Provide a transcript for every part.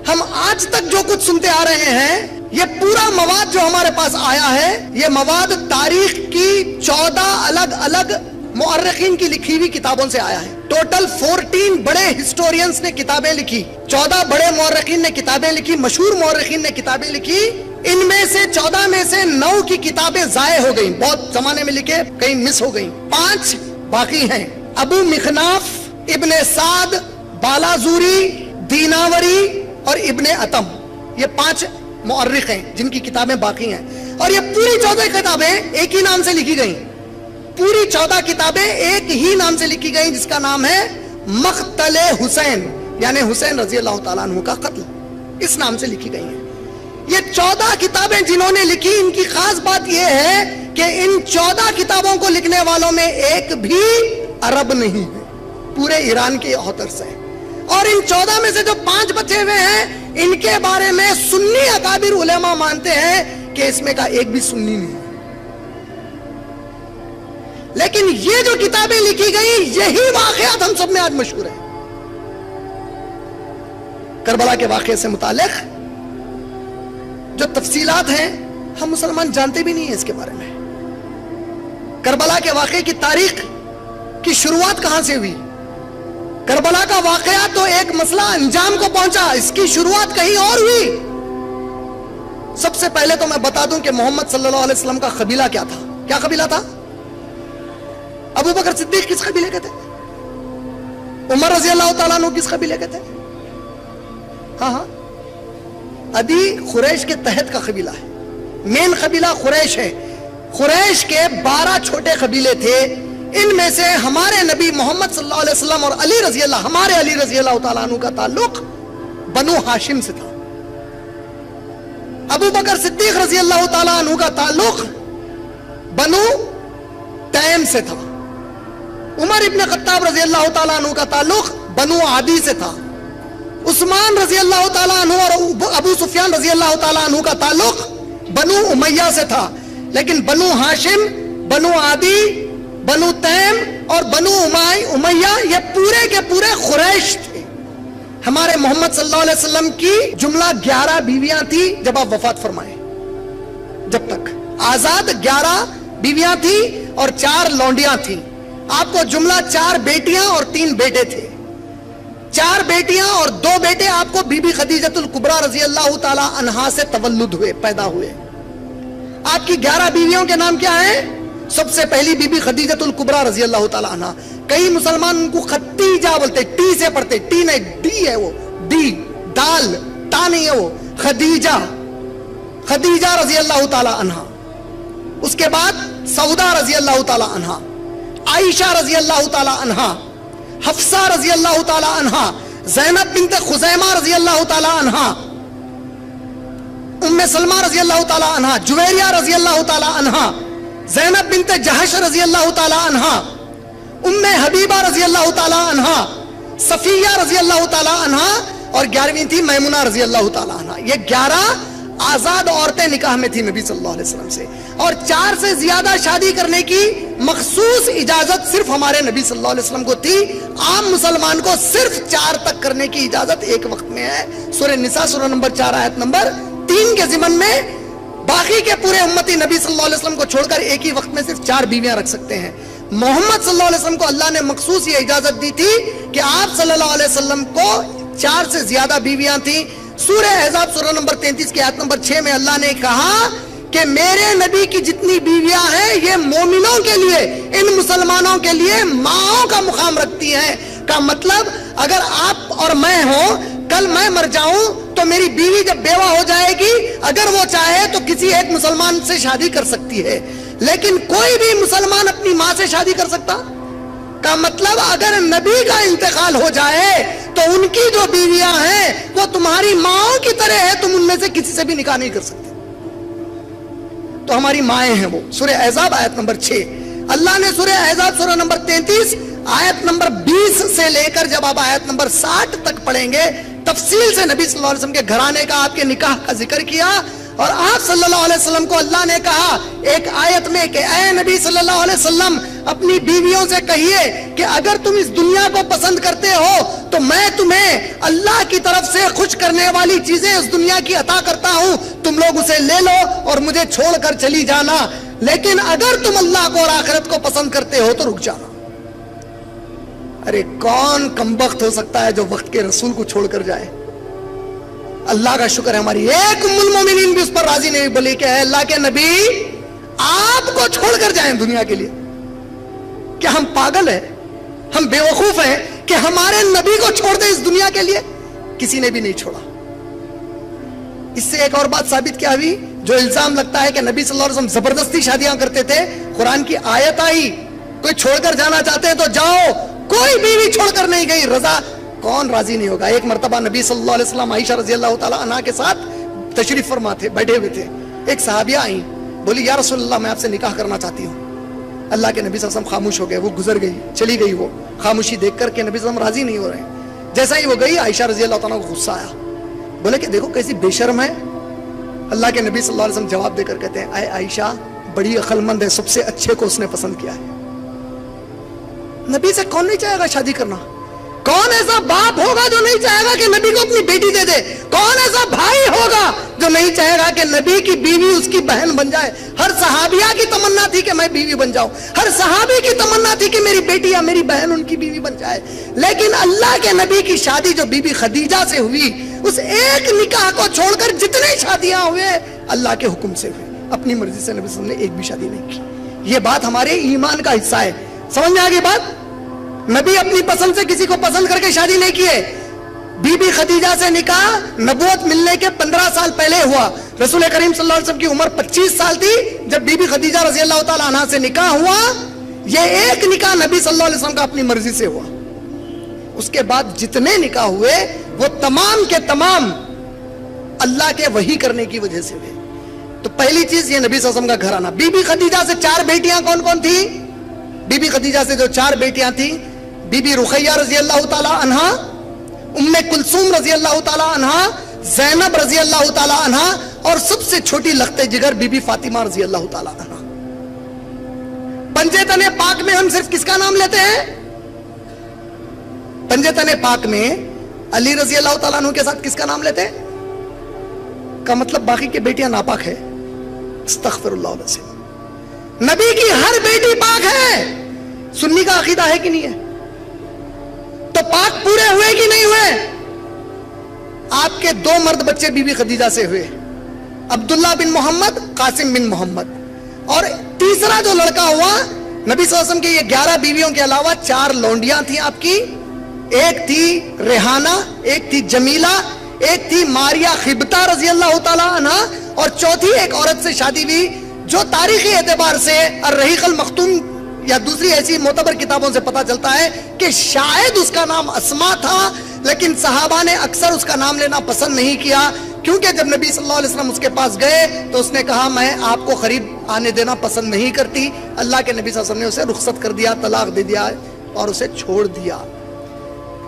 ہم آج تک جو کچھ سنتے آ رہے ہیں یہ پورا مواد جو ہمارے پاس آیا ہے یہ مواد تاریخ کی 14 الگ الگ مورخین کی لکھی ہوئی کتابوں سے آیا ہے. ٹوٹل 14 بڑے ہسٹورینز نے کتابیں لکھی, 14 بڑے مورخین نے کتابیں لکھی, مشہور مورخین نے کتابیں لکھی. ان میں سے 14 میں سے 9 کی کتابیں ضائع ہو گئیں, بہت زمانے میں لکھے, کہیں مس ہو گئیں. 5 باقی ہیں. ابو مخناف, ابن سعد, بالازوری, دیناوری اور ابن اتم, یہ 5 مورخ ہیں جن کی کتابیں باقی ہیں. اور یہ پوری 14 کتابیں ایک ہی نام سے لکھی گئیں. پوری 14 کتابیں ایک ہی نام سے لکھی گئیں جس کا نام ہے مقتل حسین, یعنی حسین رضی اللہ تعالیٰ عنہ کا قتل, اس نام سے لکھی گئی ہیں. یہ 14 کتابیں جنہوں نے لکھی, ان کی خاص بات یہ ہے کہ ان 14 کتابوں کو لکھنے والوں میں ایک بھی عرب نہیں ہے, پورے ایران کے آتھرز ہیں. اور ان 14 میں سے جو 5 بچے ہوئے ہیں ان کے بارے میں سنی اکابر علماء مانتے ہیں کہ اس میں کا ایک بھی سنی نہیں. لیکن یہ جو کتابیں لکھی گئی یہی واقعات ہم سب میں آج مشہور ہیں. کربلا کے واقعے سے متعلق جو تفصیلات ہیں ہم مسلمان جانتے بھی نہیں ہیں اس کے بارے میں. کربلا کے واقعے کی تاریخ کی شروعات کہاں سے ہوئی, کربلا کا واقعہ تو ایک مسئلہ انجام کو پہنچا, اس کی شروعات کہیں اور ہوئی. سب سے پہلے تو میں بتا دوں کہ محمد صلی اللہ علیہ وسلم کا قبیلہ کیا تھا. کیا قبیلہ تھا؟ ابو بکر صدیق کس قبیلے کے تھے؟ عمر رضی اللہ تعالیٰ عنہ کس قبیلے کے تھے؟ ہاں ادی قریش کے تحت کا قبیلہ ہے, مین قبیلہ قریش ہے. قریش کے 12 چھوٹے قبیلے تھے, ان میں سے ہمارے نبی محمد صلی اللہ علیہ وسلم اور ہمارے علی رضی اللہ تعالیٰ عنہ کا تعلق بنو ہاشم سے تھا. ابو بکر صدیق رضی اللہ تعالیٰ عنہ کا تعلق بنو تیم سے تھا. عمر ابن خطاب رضی اللہ تعالیٰ عنہ کا تعلق بنو عادی سے تھا. عثمان رضی اللہ تعالیٰ عنہ اور ابو سفیان رضی اللہ تعالیٰ عنہ کا تعلق بنو امیہ سے تھا. لیکن بنو ہاشم, بنو عادی, بنو تیم اور بنو امیہ یہ پورے کے پورے قریش تھے. ہمارے محمد صلی اللہ علیہ وسلم کی جملہ 11 بیویاں تھی جب آپ وفات فرمائے. جب تک آزاد 11 بیویاں تھی اور 4 لونڈیاں تھیں. آپ کو جملہ 4 بیٹیاں اور 3 بیٹے تھے. 4 بیٹیاں اور 2 بیٹے آپ کو بی بی خدیجۃ الکبریٰ رضی اللہ تعالی عنہا سے تولد ہوئے, پیدا ہوئے. آپ کی 11 بیویوں کے نام کیا ہیں؟ سب سے پہلی بی بی خدیجۃ الکبریٰ رضی اللہ تعالی عنہا. کئی مسلمان ان کو خدیجہ بولتے, ٹی سے پڑھتے, ٹی نہیں ڈی ہے, وہ ڈی, دال تا نہیں ہے, وہ خدیجہ, خدیجہ رضی اللہ تعالی عنہا. اس کے بعد سودا رضی اللہ تعالی عنہا, عائشہ رضی اللہ تعالی عنہا, حفصہ رضی اللہ تعالی عنہا, زینب بنت خزیمہ رضی اللہ تعالی عنہا, ام سلمہ رضی اللہ تعالی عنہا, جویریہ رضی اللہ تعالی عنہا, زینب بنت جہش رضی اللہ تعالی عنہا, ام حبیبہ رضی اللہ تعالی عنہا, صفیہ رضی اللہ تعالی عنہا, اور 11ویں تھی میمونہ رضی اللہ تعالی عنہا. یہ 11 آزاد عورتیں نکاح میں تھی نبی صلی اللہ علیہ وسلم سے. اور 4 سے زیادہ شادی کرنے کی مخصوص اجازت صرف ہمارے نبی صلی اللہ علیہ وسلم کو تھی. عام مسلمان کو صرف 4 تک کرنے کی اجازت ایک وقت میں ہے. سورہ نساء سورہ نمبر 4 آیت نمبر 3 کے ضمن میں. باقی کے پورے امتی نبی صلی اللہ علیہ وسلم کو چھوڑ کر ایک ہی وقت میں صرف 4 بیویاں رکھ سکتے ہیں. محمد صلی اللہ علیہ وسلم کو اللہ نے مخصوص یہ اجازت دی تھی کہ آپ صلی اللہ علیہ وسلم کو 4 سے زیادہ بیویاں تھیں. سورہ احزاب سورہ نمبر 33 کی آیت نمبر 6 میں اللہ نے کہا کہ میرے نبی کی جتنی بیویاں ہیں یہ مومنوں کے لیے, ان مسلمانوں کے لیے ماؤں کا مقام رکھتی ہیں. کا مطلب اگر آپ اور میں ہوں, کل میں مر جاؤں تو میری بیوی جب بیوہ ہو جائے گی, اگر وہ چاہے تو کسی ایک مسلمان سے شادی کر سکتی ہے, لیکن کوئی بھی مسلمان اپنی ماں سے شادی کر سکتا؟ کا مطلب اگر نبی کا انتقال ہو جائے تو ان کی جو بیویاں ہیں وہ تمہاری ماں کی طرح ہے, تم ان میں سے کسی سے بھی نکاح نہیں کر سکتے. تو ہماری مائیں ہیں وہ. سورہ احزاب آیت نمبر 6. اللہ نے سورہ احزاب سورہ نمبر 33 آیت نمبر 20 سے لے کر جب آپ آیت نمبر 60 تک پڑھیں گے, تفصیل سے نبی صلی اللہ علیہ وسلم کے گھرانے کا, آپ کے نکاح کا ذکر کیا. اور آپ صلی اللہ علیہ وسلم کو اللہ نے کہا ایک آیت میں کہ اے نبی صلی اللہ علیہ وسلم, اپنی بیویوں سے کہیے کہ اگر تم اس دنیا کو پسند کرتے ہو تو میں تمہیں اللہ کی طرف سے خوش کرنے والی چیزیں اس دنیا کی عطا کرتا ہوں, تم لوگ اسے لے لو اور مجھے چھوڑ کر چلی جانا, لیکن اگر تم اللہ کو اور آخرت کو پسند کرتے ہو تو رک جانا. ارے کون کمبخت ہو سکتا ہے جو وقت کے رسول کو چھوڑ کر جائے؟ اللہ کا شکر ہے ہماری ایک ام المومنین بھی اس پر راضی نہیں, بولی کہ اے اللہ کے نبی آپ کو چھوڑ کر جائیں دنیا کے لیے. کیا ہم پاگل ہیں, ہم بے وقوف ہیں کہ ہمارے نبی کو چھوڑ دیں اس دنیا کے لیے؟ کسی نے بھی نہیں چھوڑا. اس سے ایک اور بات ثابت کیا ہوئی, جو الزام لگتا ہے کہ نبی صلی اللہ علیہ وسلم زبردستی شادیاں کرتے تھے, قرآن کی آیت آئی کوئی چھوڑ کر جانا چاہتے ہیں تو جاؤ, کوئی بیوی چھوڑ کر نہیں گئی. رضا کون راضی نہیں ہوگا؟ ایک مرتبہ نبی صلی اللہ علیہ وسلم عائشہ رضی اللہ تعالی عنہا کے ساتھ تشریف فرما تھے, بیٹھے ہوئے تھے. ایک صحابیہ آئیں, بولی یا رسول اللہ میں آپ سے نکاح کرنا چاہتی ہوں. اللہ کے نبی صلی اللہ علیہ وسلم خاموش ہو گئے, وہ گزر گئی, چلی گئی. وہ خاموشی دیکھ کر کے نبی صلی اللہ علیہ وسلم راضی نہیں ہو رہے ہیں. جیسا ہی وہ گئی, عائشہ رضی اللہ تعالیٰ کو غصہ آیا, بولے کہ دیکھو کیسی بے شرم ہے. اللہ کے نبی صلی اللہ علیہ وسلم جواب دے کر کہتے ہیں, اے عائشہ بڑی عقل مند ہے, سب سے اچھے کو اس نے پسند کیا ہے. نبی سے کون نہیں چاہے گا شادی کرنا؟ کون ایسا باپ ہوگا جو نہیں چاہے گا کہ نبی کو اپنی بیٹی دے دے؟ کون ایسا بھائی ہوگا جو نہیں چاہے گا کہ نبی کی بیوی اس کی بہن بن جائے؟ ہر صحابیہ کی تمنا تھی کہ میں بیوی بن جاؤں, ہر صحابی کی تمنا تھی کہ میری بیٹی یا میری بہن ان کی بیوی بن جائے. لیکن اللہ کے نبی کی شادی جو بی بی خدیجہ سے ہوئی, اس ایک نکاح کو چھوڑ کر جتنے شادیاں ہوئے اللہ کے حکم سے ہوئے, اپنی مرضی سے نبی صلی اللہ علیہ وسلم نے ایک بھی شادی نہیں کی. یہ بات ہمارے ایمان کا حصہ ہے. سمجھ میں آگے بات؟ نبی اپنی پسند سے کسی کو پسند کر کے شادی نہیں کیے. بی بی خدیجہ سے نکاح نبوت ملنے کے 15 سال پہلے ہوا. رسول کریم صلی اللہ علیہ وسلم کی عمر 25 سال تھی جب بی بی خدیجہ رضی اللہ تعالی عنہا سے نکاح ہوا. یہ ایک نکاح نبی صلی اللہ علیہ وسلم کا اپنی مرضی سے ہوا. اس کے بعد جتنے نکاح ہوئے وہ تمام کے تمام اللہ کے وحی کرنے کی وجہ سے ہوئے. تو پہلی چیز یہ نبی صلی اللہ علیہ وسلم کا گھر آنا. بی بی خدیجہ سے 4 بیٹیاں کون کون تھی؟ بی بی خدیجہ سے جو 4 بیٹیاں تھیں, بی بی رقیہ رضی اللہ تعالی عنہا, ام کلثوم رضی اللہ تعالی عنہا, زینب رضی اللہ تعالی عنہا, اور سب سے چھوٹی لخت جگر بی بی فاطمہ رضی اللہ تعالی عنہا. پنجے تنے پاک میں ہم صرف کس کا نام لیتے ہیں؟ پنجے تنے پاک میں علی رضی اللہ تعالیٰ عنہ کے ساتھ کس کا نام لیتے ہیں؟ کا مطلب باقی کی بیٹیاں ناپاک ہے. استغفر اللہ العظیم. نبی کی ہر بیٹی پاک ہے. سنی کا عقیدہ ہے کہ نہیں ہے؟ تو پاک پورے ہوئے کہ نہیں ہوئے؟ آپ کے 2 مرد بچے بی بی خدیجہ سے ہوئے, عبداللہ بن محمد, قاسم بن محمد. اور تیسرا جو لڑکا ہوا, نبی صلی اللہ علیہ وسلم کے یہ 11 بیویوں کے علاوہ 4 لونڈیاں تھیں آپ کی. ایک تھی ریحانہ, ایک تھی جمیلہ, ایک تھی ماریا خبتہ رضی اللہ تعالی عنہ, اور چوتھی ایک عورت سے شادی ہوئی جو تاریخی اعتبار سے الرحیق المختوم یا دوسری ایسی معتبر کتابوں سے پتا چلتا ہے کہ شاید اس کا نام اسما تھا, لیکن صحابہ نے اکثر اس کا نام لینا پسند نہیں کیا, کیونکہ جب نبی صلی اللہ علیہ وسلم اس کے پاس گئے تو اس نے کہا میں آپ کو قریب آنے دینا پسند نہیں کرتی. اللہ کے نبی صلی اللہ علیہ وسلم نے اسے رخصت کر دیا, طلاق دے دیا اور اسے چھوڑ دیا.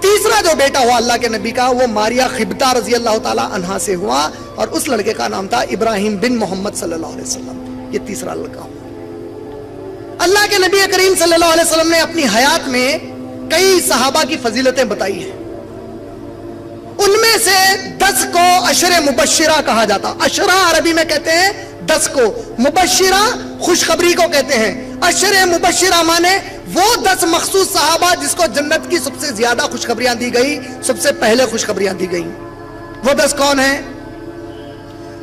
تیسرا جو بیٹا ہوا اللہ کے نبی کا وہ ماریا خبتہ رضی اللہ تعالی عنہا سے ہوا, اور اس لڑکے کا نام تھا ابراہیم بن محمد صلی اللہ علیہ وسلم. یہ تیسرا لڑکا ہوا. اللہ کے نبی کریم صلی اللہ علیہ وسلم نے اپنی حیات میں کئی صحابہ کی فضیلتیں بتائی ہیں. ان میں سے 10 کو عشر مبشرہ کہا جاتا. عشرہ عربی میں کہتے ہیں 10 کو, مبشرہ خوشخبری کو کہتے ہیں. عشر مبشرہ مانے وہ 10 مخصوص صحابہ جس کو جنت کی سب سے زیادہ خوشخبریاں دی گئی, سب سے پہلے خوشخبریاں دی گئی. وہ 10 کون ہیں؟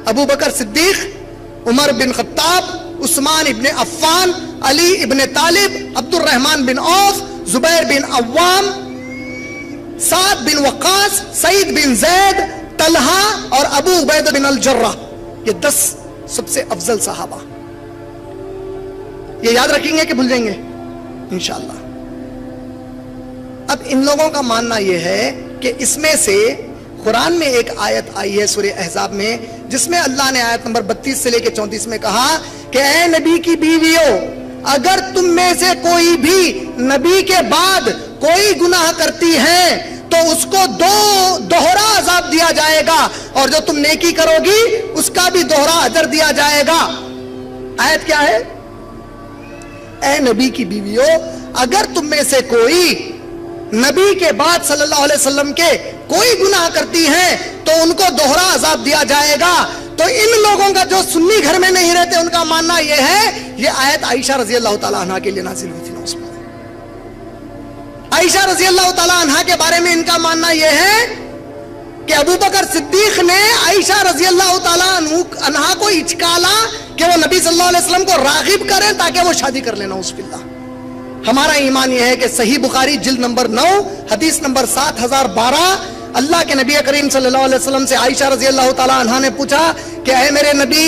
ابو بکر صدیق, عمر بن خطاب, عثمان ابن عفان, علی ابن طالب, عبد الرحمن بن عوف, زبیر بن عوام, سعد بن وقاص, سعید بن زید, طلحہ اور ابو عبیدہ بن الجرہ. یہ 10 سب سے افضل صحابہ. یہ یاد رکھیں گے کہ بھول جائیں گے انشاءاللہ. اب ان لوگوں کا ماننا یہ ہے کہ اس میں سے قرآن میں ایک آیت آئی ہے سورہ احزاب میں, جس میں اللہ نے آیت نمبر 32 سے لے کے 34 میں کہا کہ اے نبی کی بیویوں, اگر تم میں سے کوئی بھی نبی کے بعد کوئی گناہ کرتی ہے تو اس کو دوہرا عذاب دیا جائے گا, اور جو تم نیکی کرو گی اس کا بھی دوہرا اجر دیا جائے گا. آیت کیا ہے؟ اے نبی کی بیویوں، اگر تم میں سے کوئی نبی کے بعد صلی اللہ علیہ وسلم کے کوئی گناہ کرتی ہیں تو ان کو دوہرا عذاب دیا جائے گا. تو ان لوگوں کا جو سنی گھر میں نہیں رہتے ان کا ماننا یہ ہے، یہ آیت عائشہ رضی اللہ تعالیٰ عنہ کے لیے نازل ہوئی تھی. عائشہ رضی اللہ تعالیٰ عنہ کے بارے میں ان کا ماننا یہ ہے کہ ابو بکر صدیق نے عائشہ رضی اللہ تعالیٰ عنہ کو اچکالا کہ وہ نبی صلی اللہ علیہ وسلم کو راغب کریں تاکہ وہ شادی کر لینا. اس باللہ ہمارا ایمان یہ ہے کہ صحیح بخاری جلد نمبر 9 حدیث نمبر 7012، اللہ کے نبی کریم صلی اللہ علیہ وسلم سے عائشہ رضی اللہ تعالیٰ عنہ نے پوچھا کہ اے میرے نبی،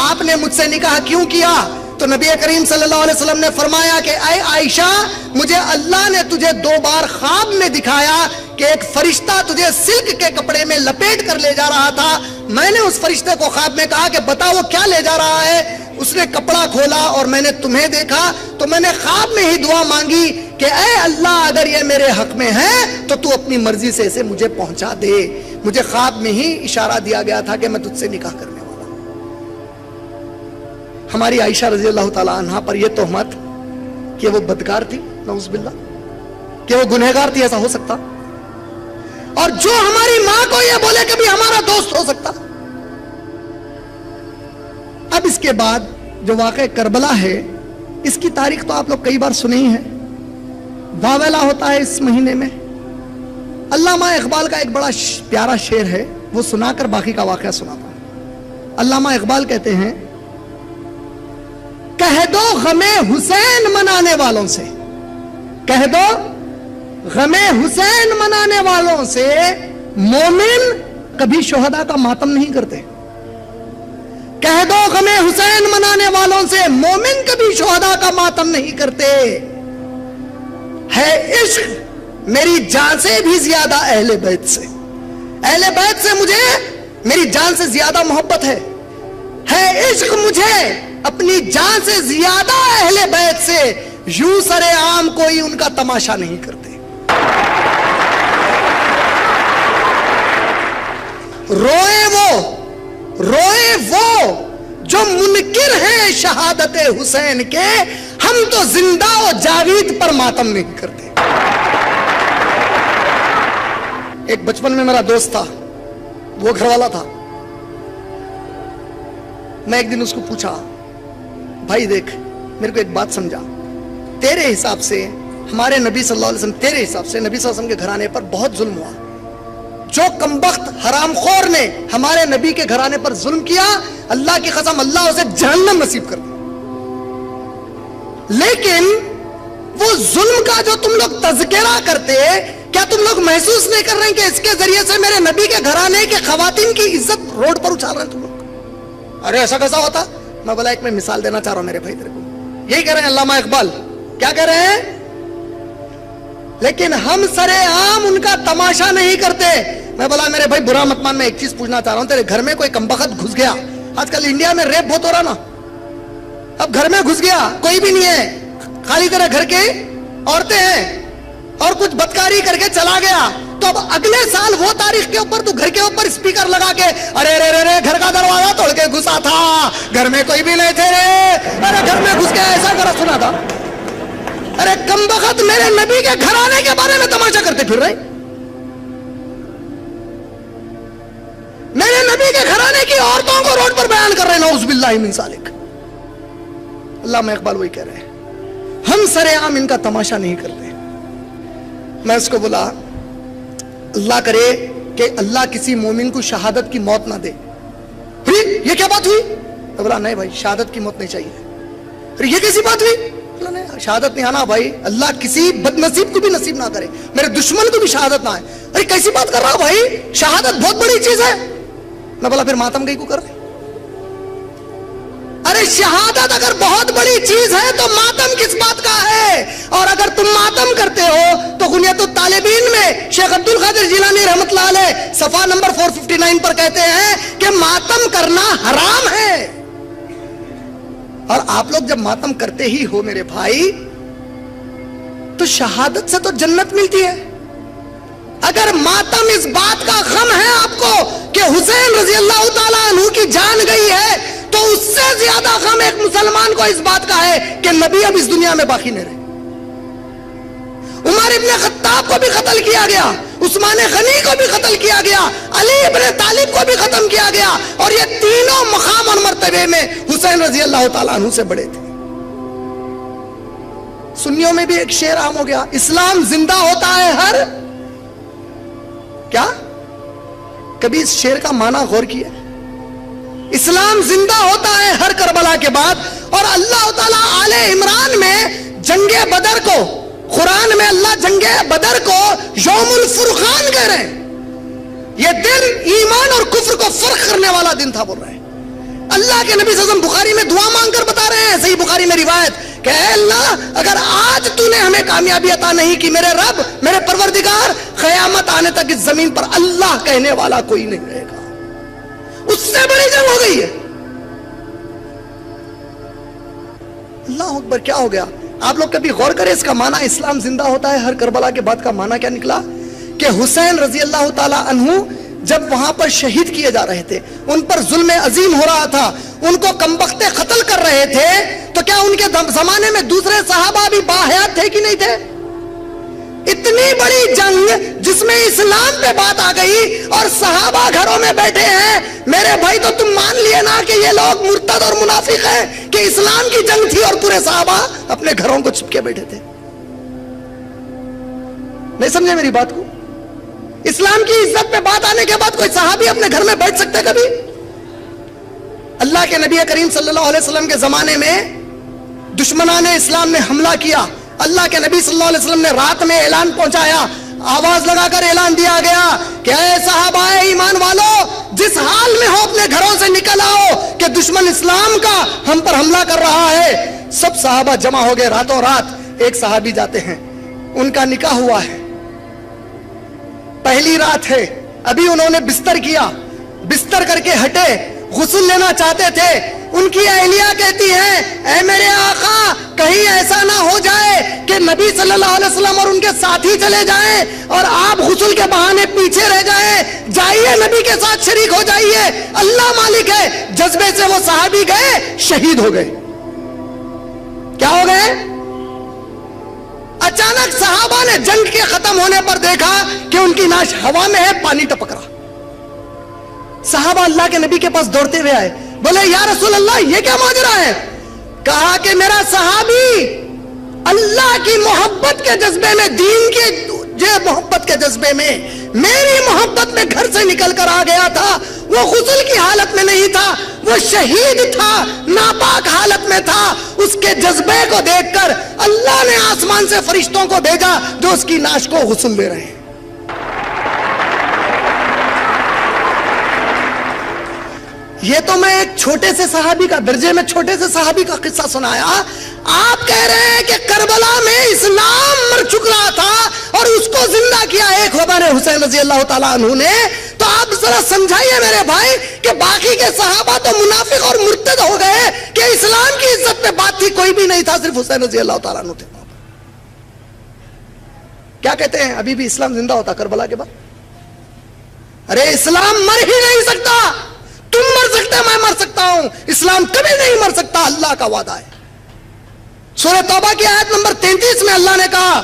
آپ نے مجھ سے نکاح کیوں کیا؟ تو نبی کریم صلی اللہ علیہ وسلم نے فرمایا کہ اے عائشہ، مجھے اللہ نے تجھے 2 بار خواب میں دکھایا کہ ایک فرشتہ تجھے سلک کے کپڑے میں لپیٹ کر لے جا رہا تھا. میں نے اس فرشتے کو خواب میں کہا کہ بتا وہ کیا لے جا رہا ہے. اس نے کپڑا کھولا اور میں نے تمہیں دیکھا تو میں نے خواب میں ہی دعا مانگی کہ اے اللہ، اگر یہ میرے حق میں ہے تو تو اپنی مرضی سے اسے مجھے پہنچا دے. مجھے خواب میں ہی اشارہ دیا گیا تھا کہ میں تجھ سے نکاح کرنے والا ہوں. ہماری عائشہ رضی اللہ تعالیٰ عنہ پر یہ تہمت کہ وہ بدکار تھی، نعوذ باللہ، کہ وہ گنہگار تھی، ایسا ہو سکتا؟ اور جو ہماری ماں کو یہ بولے کہ بھی ہمارا دوست ہو سکتا. اب اس کے بعد جو واقعہ کربلا ہے، اس کی تاریخ تو آپ لوگ کئی بار سنے ہی ہیں. واویلا ہوتا ہے اس مہینے میں. علامہ اقبال کا ایک بڑا پیارا شعر ہے، وہ سنا کر باقی کا واقعہ سناتا ہوں. علامہ اقبال کہتے ہیں، کہہ دو غم حسین منانے والوں سے، کہہ دو غم حسین منانے والوں سے، مومن کبھی شہداء کا ماتم نہیں کرتے. کہہ دو غم حسین منانے والوں سے، مومن کبھی شہداء کا ماتم نہیں کرتے. ہے عشق میری جان سے بھی زیادہ اہل بیت سے، اہل بیت سے مجھے میری جان سے زیادہ محبت ہے. ہے عشق مجھے اپنی جان سے زیادہ اہل بیت سے، یوں سر عام کوئی ان کا تماشا نہیں کرتے. روئے وہ جو منکر ہیں شہادت حسین کے، ہم تو زندہ و جاوید پر ماتم نہیں کرتے. ایک بچپن میں میرا دوست تھا، وہ گھر والا تھا. میں ایک دن اس کو پوچھا، بھائی دیکھ، میرے کو ایک بات سمجھا، تیرے حساب سے ہمارے نبی صلی اللہ علیہ وسلم، تیرے حساب سے نبی صلی اللہ علیہ وسلم کے گھرانے پر بہت ظلم ہوا. جو کمبخت حرام خور نے ہمارے نبی کے گھرانے پر ظلم کیا، اللہ کی قسم اللہ اسے جہنم نصیب کر دے. لیکن وہ ظلم کا جو تم لوگ تذکرہ کرتے، کیا تم لوگ محسوس نہیں کر رہے ہیں کہ اس کے ذریعے سے میرے نبی کے گھرانے کے خواتین کی عزت روڈ پر اچھال رہے ہیں تم لوگ؟ ارے ایسا کیسا ہوتا؟ میں بولا ایک میں مثال دینا چاہ رہا ہوں میرے بھائی تیرے کو. یہی کہہ رہے ہیں علامہ اقبال. کیا کہہ رہے ہیں؟ لیکن ہم سر عام ان کا تماشا نہیں کرتے. میں بولا میرے بھائی برا مت مان، میں ایک چیز پوچھنا چاہ رہا ہوں، تیرے گھر میں کوئی کمبخت گھس گیا، آج کل انڈیا میں ریپ بہت ہو رہا نا، اب گھر میں گھس گیا، کوئی بھی نہیں ہے، خالی تیرے گھر کے عورتیں ہیں، اور کچھ بدکاری کر کے چلا گیا، تو اب اگلے سال وہ تاریخ کے اوپر تو گھر کے اوپر اسپیکر لگا کے ارے رے رے رے گھر کا دروازہ توڑ کے گھسا تھا، گھر میں کوئی بھی نہیں تھے رے، ارے گھر میں گھس گیا، ایسا کرا سنا تھا. ارے کمبخت میرے نبی کے گھرانے کے بارے میں تماشا کرتے پھر رہے. میرے نبی کے گھرانے کی عورتوں کو روڈ پر بیان کر رہے ہیں، نعوذ باللہ من ذالک. علامہ اقبال وہی کہہ رہے ہیں، ہم سر عام ان کا تماشا نہیں کرتے. میں اس کو بولا اللہ کرے کہ اللہ کسی مومن کو شہادت کی موت نہ دے. یہ کیا بات ہوئی؟ میں بولا نہیں بھائی، شہادت کی موت نہیں چاہیے. یہ کیسی بات ہوئی؟ شہادت نہیں آنا بھائی، اللہ کسی بد نصیب کو بھی نصیب نہ کرے، میرے دشمن کو بھی شہادت نہ آئے. ارے کیسی بات کر رہا بھائی، شہادت بہت بڑی چیز ہے. میں بولا پھر ماتم گئی کو کر رہے. ارے شہادت اگر بہت بڑی چیز ہے تو ماتم کس بات کا ہے؟ اور اگر تم ماتم کرتے ہو تو غنیت الطالبین میں شیخ عبد القادر جیلانی رحمۃ اللہ علیہ صفحہ نمبر 459 پر کہتے ہیں کہ ماتم کرنا حرام ہے. اور آپ لوگ جب ماتم کرتے ہی ہو میرے بھائی تو شہادت سے تو جنت ملتی ہے. اگر ماتم اس بات کا غم ہے آپ کو کہ حسین رضی اللہ تعالیٰ عنہ کی جان گئی ہے تو اس سے زیادہ غم ایک مسلمان کو اس بات کا ہے کہ نبی اب اس دنیا میں باقی نہیں رہے. عمر ابن خطاب کو بھی قتل کیا گیا, عثمان غنی کو بھی قتل کیا گیا, علی ابن طالب کو بھی ختم کیا گیا, اور یہ تینوں مقام اور مرتبے میں حسین رضی اللہ تعالیٰ عنہ سے بڑے تھے. سنیوں میں بھی ایک شعر عام ہو گیا, اسلام زندہ ہوتا ہے ہر کیا, کبھی اس شعر کا معنی غور کیا؟ اسلام زندہ ہوتا ہے ہر کربلا کے بعد. اور اللہ تعالیٰ آل عمران میں جنگ بدر کو, قرآن میں اللہ جنگ بدر کو یوم الفرقان کہہ رہے ہیں. یہ دن ایمان اور کفر کو فرق کرنے والا دن تھا بول رہے ہیں. اللہ کے نبی صلی اللہ علیہ وسلم بخاری میں دعا مانگ کر بتا رہے ہیں, صحیح بخاری میں روایت, کہ اے اللہ اگر آج تو نے ہمیں کامیابی عطا نہیں کی, میرے رب, میرے پروردگار, قیامت آنے تک اس زمین پر اللہ کہنے والا کوئی نہیں رہے گا. اس سے بڑی جنگ ہو گئی ہے. اللہ اکبر, کیا ہو گیا؟ آپ لوگ کبھی غور کریں اس کا معنی اسلام زندہ ہوتا ہے ہر کربلا کے بعد کا معنی کیا نکلا؟ کہ حسین رضی اللہ تعالی عنہ جب وہاں پر شہید کیے جا رہے تھے, ان پر ظلم عظیم ہو رہا تھا, ان کو کمبختے قتل کر رہے تھے, تو کیا ان کے زمانے میں دوسرے صحابہ بھی باحیات تھے کہ نہیں تھے؟ اتنی بڑی جنگ جس میں اسلام پہ بات آ گئی اور صحابہ گھروں میں بیٹھے ہیں. میرے بھائی تو تم مان لیے نا کہ یہ لوگ مرتد اور منافق ہیں, کہ اسلام کی جنگ تھی اور پورے صحابہ اپنے گھروں کو چھپ کے بیٹھے تھے. نہیں سمجھے میری بات کو؟ اسلام کی عزت پہ بات آنے کے بعد کوئی صحابی اپنے گھر میں بیٹھ سکتے کبھی؟ اللہ کے نبی کریم صلی اللہ علیہ وسلم کے زمانے میں دشمنان اسلام نے حملہ کیا. اللہ کے نبی صلی اللہ علیہ وسلم نے رات میں اعلان پہنچایا, آواز لگا کر اعلان دیا گیا کہ اے صحابہ ایمان والو, جس حال میں ہو اپنے گھروں سے نکل آؤ کہ دشمن اسلام کا ہم پر حملہ کر رہا ہے. سب صحابہ جمع ہو گئے راتوں رات. ایک صحابی جاتے ہیں, ان کا نکاح ہوا ہے, پہلی رات ہے, ابھی انہوں نے بستر کیا, بستر کر کے ہٹے, غسل لینا چاہتے تھے. ان کی اہلیہ کہتی ہیں, اے میرے آقا کہیں ایسا نہ ہو جائے کہ نبی صلی اللہ علیہ وسلم اور ان کے ساتھی چلے جائیں اور آپ غسل کے بہانے پیچھے رہ جائیں, جائیے نبی کے ساتھ شریک ہو جائیے, اللہ مالک ہے. جذبے سے وہ صحابی گئے, شہید ہو گئے. کیا ہو گئے؟ اچانک صحابہ نے جنگ کے ختم ہونے پر دیکھا کہ ان کی نعش ہوا میں ہے, پانی ٹپک رہا. صحابہ اللہ کے نبی کے پاس دوڑتے ہوئے آئے, بولے یا رسول اللہ یہ کیا ماجرا ہے؟ کہا کہ میرا صحابی اللہ کی محبت کے جذبے میں, دین کے محبت کے جذبے میں, میری محبت میں گھر سے نکل کر آ گیا تھا. وہ غسل کی حالت میں نہیں تھا, وہ شہید تھا, ناپاک حالت میں تھا. اس کے جذبے کو دیکھ کر اللہ نے آسمان سے فرشتوں کو بھیجا جو اس کی نعش کو غسل دے رہے ہیں. یہ تو میں ایک چھوٹے سے صحابی کا, درجے میں چھوٹے سے صحابی کا قصہ سنایا. آپ کہہ رہے ہیں کہ کربلا میں اسلام مر چکا تھا اور اس کو زندہ کیا ایک ہمارے حسین رضی اللہ تعالیٰ عنہ نے. تو آپ ذرا سمجھائیے میرے بھائی کہ باقی کے صحابہ تو منافق اور مرتد ہو گئے کہ اسلام کی عزت پہ بات تھی, کوئی بھی نہیں تھا, صرف حسین رضی اللہ تعالیٰ عنہ تھے. کیا کہتے ہیں ابھی بھی اسلام زندہ ہوتا کربلا کے بعد؟ ارے اسلام مر ہی نہیں سکتا. تم مر سکتے, میں مر سکتا ہوں, اسلام کبھی نہیں مر سکتا, اللہ کا وعدہ ہے. سورہ توبہ کی آیت نمبر 33 میں اللہ نے کہا,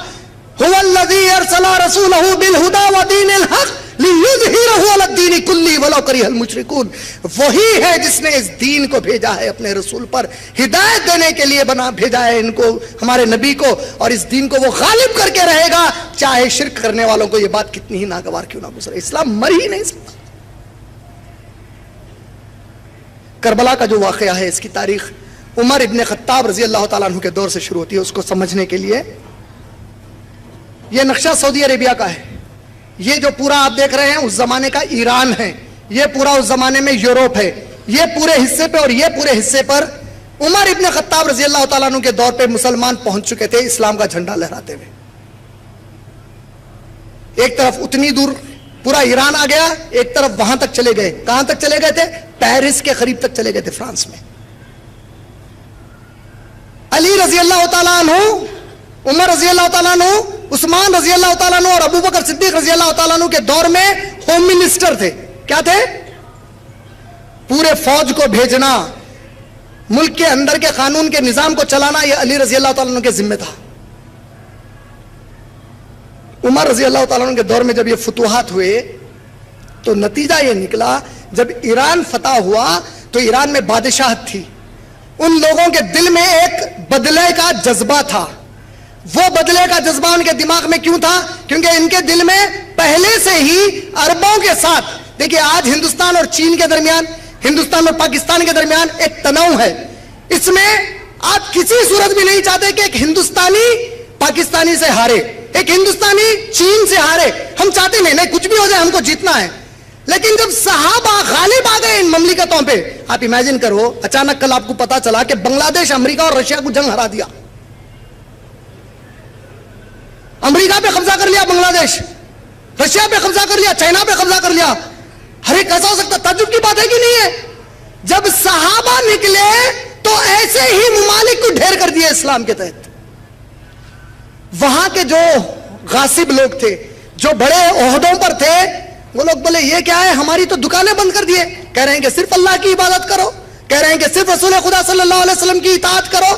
هو الذی ارسل رسولہ بالہدی ودین الحق لیظہرہ علی الدین کلہ ولو کرہ المشرکون. وہی ہے جس نے اس دین کو بھیجا ہے اپنے رسول پر, ہدایت دینے کے لیے بھیجا ہے ان کو, ہمارے نبی کو, اور اس دین کو وہ غالب کر کے رہے گا چاہے شرک کرنے والوں کو یہ بات کتنی ہی ناگوار کیوں نہ گزرے. اسلام مر ہی نہیں سکتا. کربلا کا جو واقعہ ہے اس کی تاریخ عمر ابن خطاب رضی اللہ تعالیٰ عنہ کے دور سے شروع ہوتی ہے. اس کو سمجھنے کے لیے یہ نقشہ سعودی عربیہ کا ہے. یہ جو پورا آپ دیکھ رہے ہیں اس زمانے کا ایران ہے, یہ پورا اس زمانے میں یوروپ ہے. یہ پورے حصے پہ اور یہ پورے حصے پر عمر ابن خطاب رضی اللہ تعالیٰ عنہ کے دور پہ مسلمان پہنچ چکے تھے اسلام کا جھنڈا لہراتے ہوئے. ایک طرف اتنی دور پورا ایران آ گیا, ایک طرف وہاں تک چلے گئے. کہاں تک چلے گئے تھے؟ پیرس کے قریب تک چلے گئے تھے, فرانس میں. علی رضی اللہ تعالیٰ عنہ, عمر رضی اللہ تعالیٰ عنہ, عثمان رضی اللہ تعالیٰ عنہ اور ابو بکر صدیق رضی اللہ تعالیٰ عنہ کے دور میں ہوم منسٹر تھے. کیا تھے؟ پورے فوج کو بھیجنا, ملک کے اندر کے قانون کے نظام کو چلانا یہ علی رضی اللہ تعالیٰ عنہ کے ذمہ تھا. عمر رضی اللہ تعالیٰ عنہ کے دور میں جب یہ فتوحات ہوئے تو نتیجہ یہ نکلا, جب ایران فتح ہوا تو ایران میں بادشاہت تھی, ان لوگوں کے دل میں ایک بدلے کا جذبہ تھا. وہ بدلے کا جذبہ ان کے دماغ میں کیوں تھا؟ کیونکہ ان کے دل میں پہلے سے ہی عربوں کے ساتھ, دیکھیں آج ہندوستان اور چین کے درمیان, ہندوستان اور پاکستان کے درمیان ایک تناؤ ہے. اس میں آپ کسی صورت بھی نہیں چاہتے کہ ایک ہندوستانی پاکستانی سے ہارے, ایک ہندوستانی چین سے ہارے. ہم چاہتے نہیں کچھ بھی ہو جائے ہم کو جیتنا ہے. لیکن جب صحابہ غالب آ گئے ان مملکتوں پہ, آپ امیجن کرو اچانک کل آپ کو پتا چلا کہ بنگلہ دیش امریکہ اور رشیا کو جنگ ہرا دیا, امریکہ پہ قبضہ کر لیا بنگلہ دیش, رشیا پہ قبضہ کر لیا, چائنا پہ قبضہ کر لیا. ارے کیسا ہو سکتا؟ تعجب کی بات ہے کہ نہیں ہے؟ جب صحابہ نکلے تو ایسے ہی ممالک کو ڈھیر کر دیا اسلام کے تحت. وہاں کے جو غاصب لوگ تھے, جو بڑے عہدوں پر تھے, وہ لوگ بولے یہ کیا ہے, ہماری تو دکانیں بند کر دیے. کہہ رہے ہیں کہ صرف اللہ کی عبادت کرو, کہہ رہے ہیں کہ صرف رسول خدا صلی اللہ علیہ وسلم کی اطاعت کرو,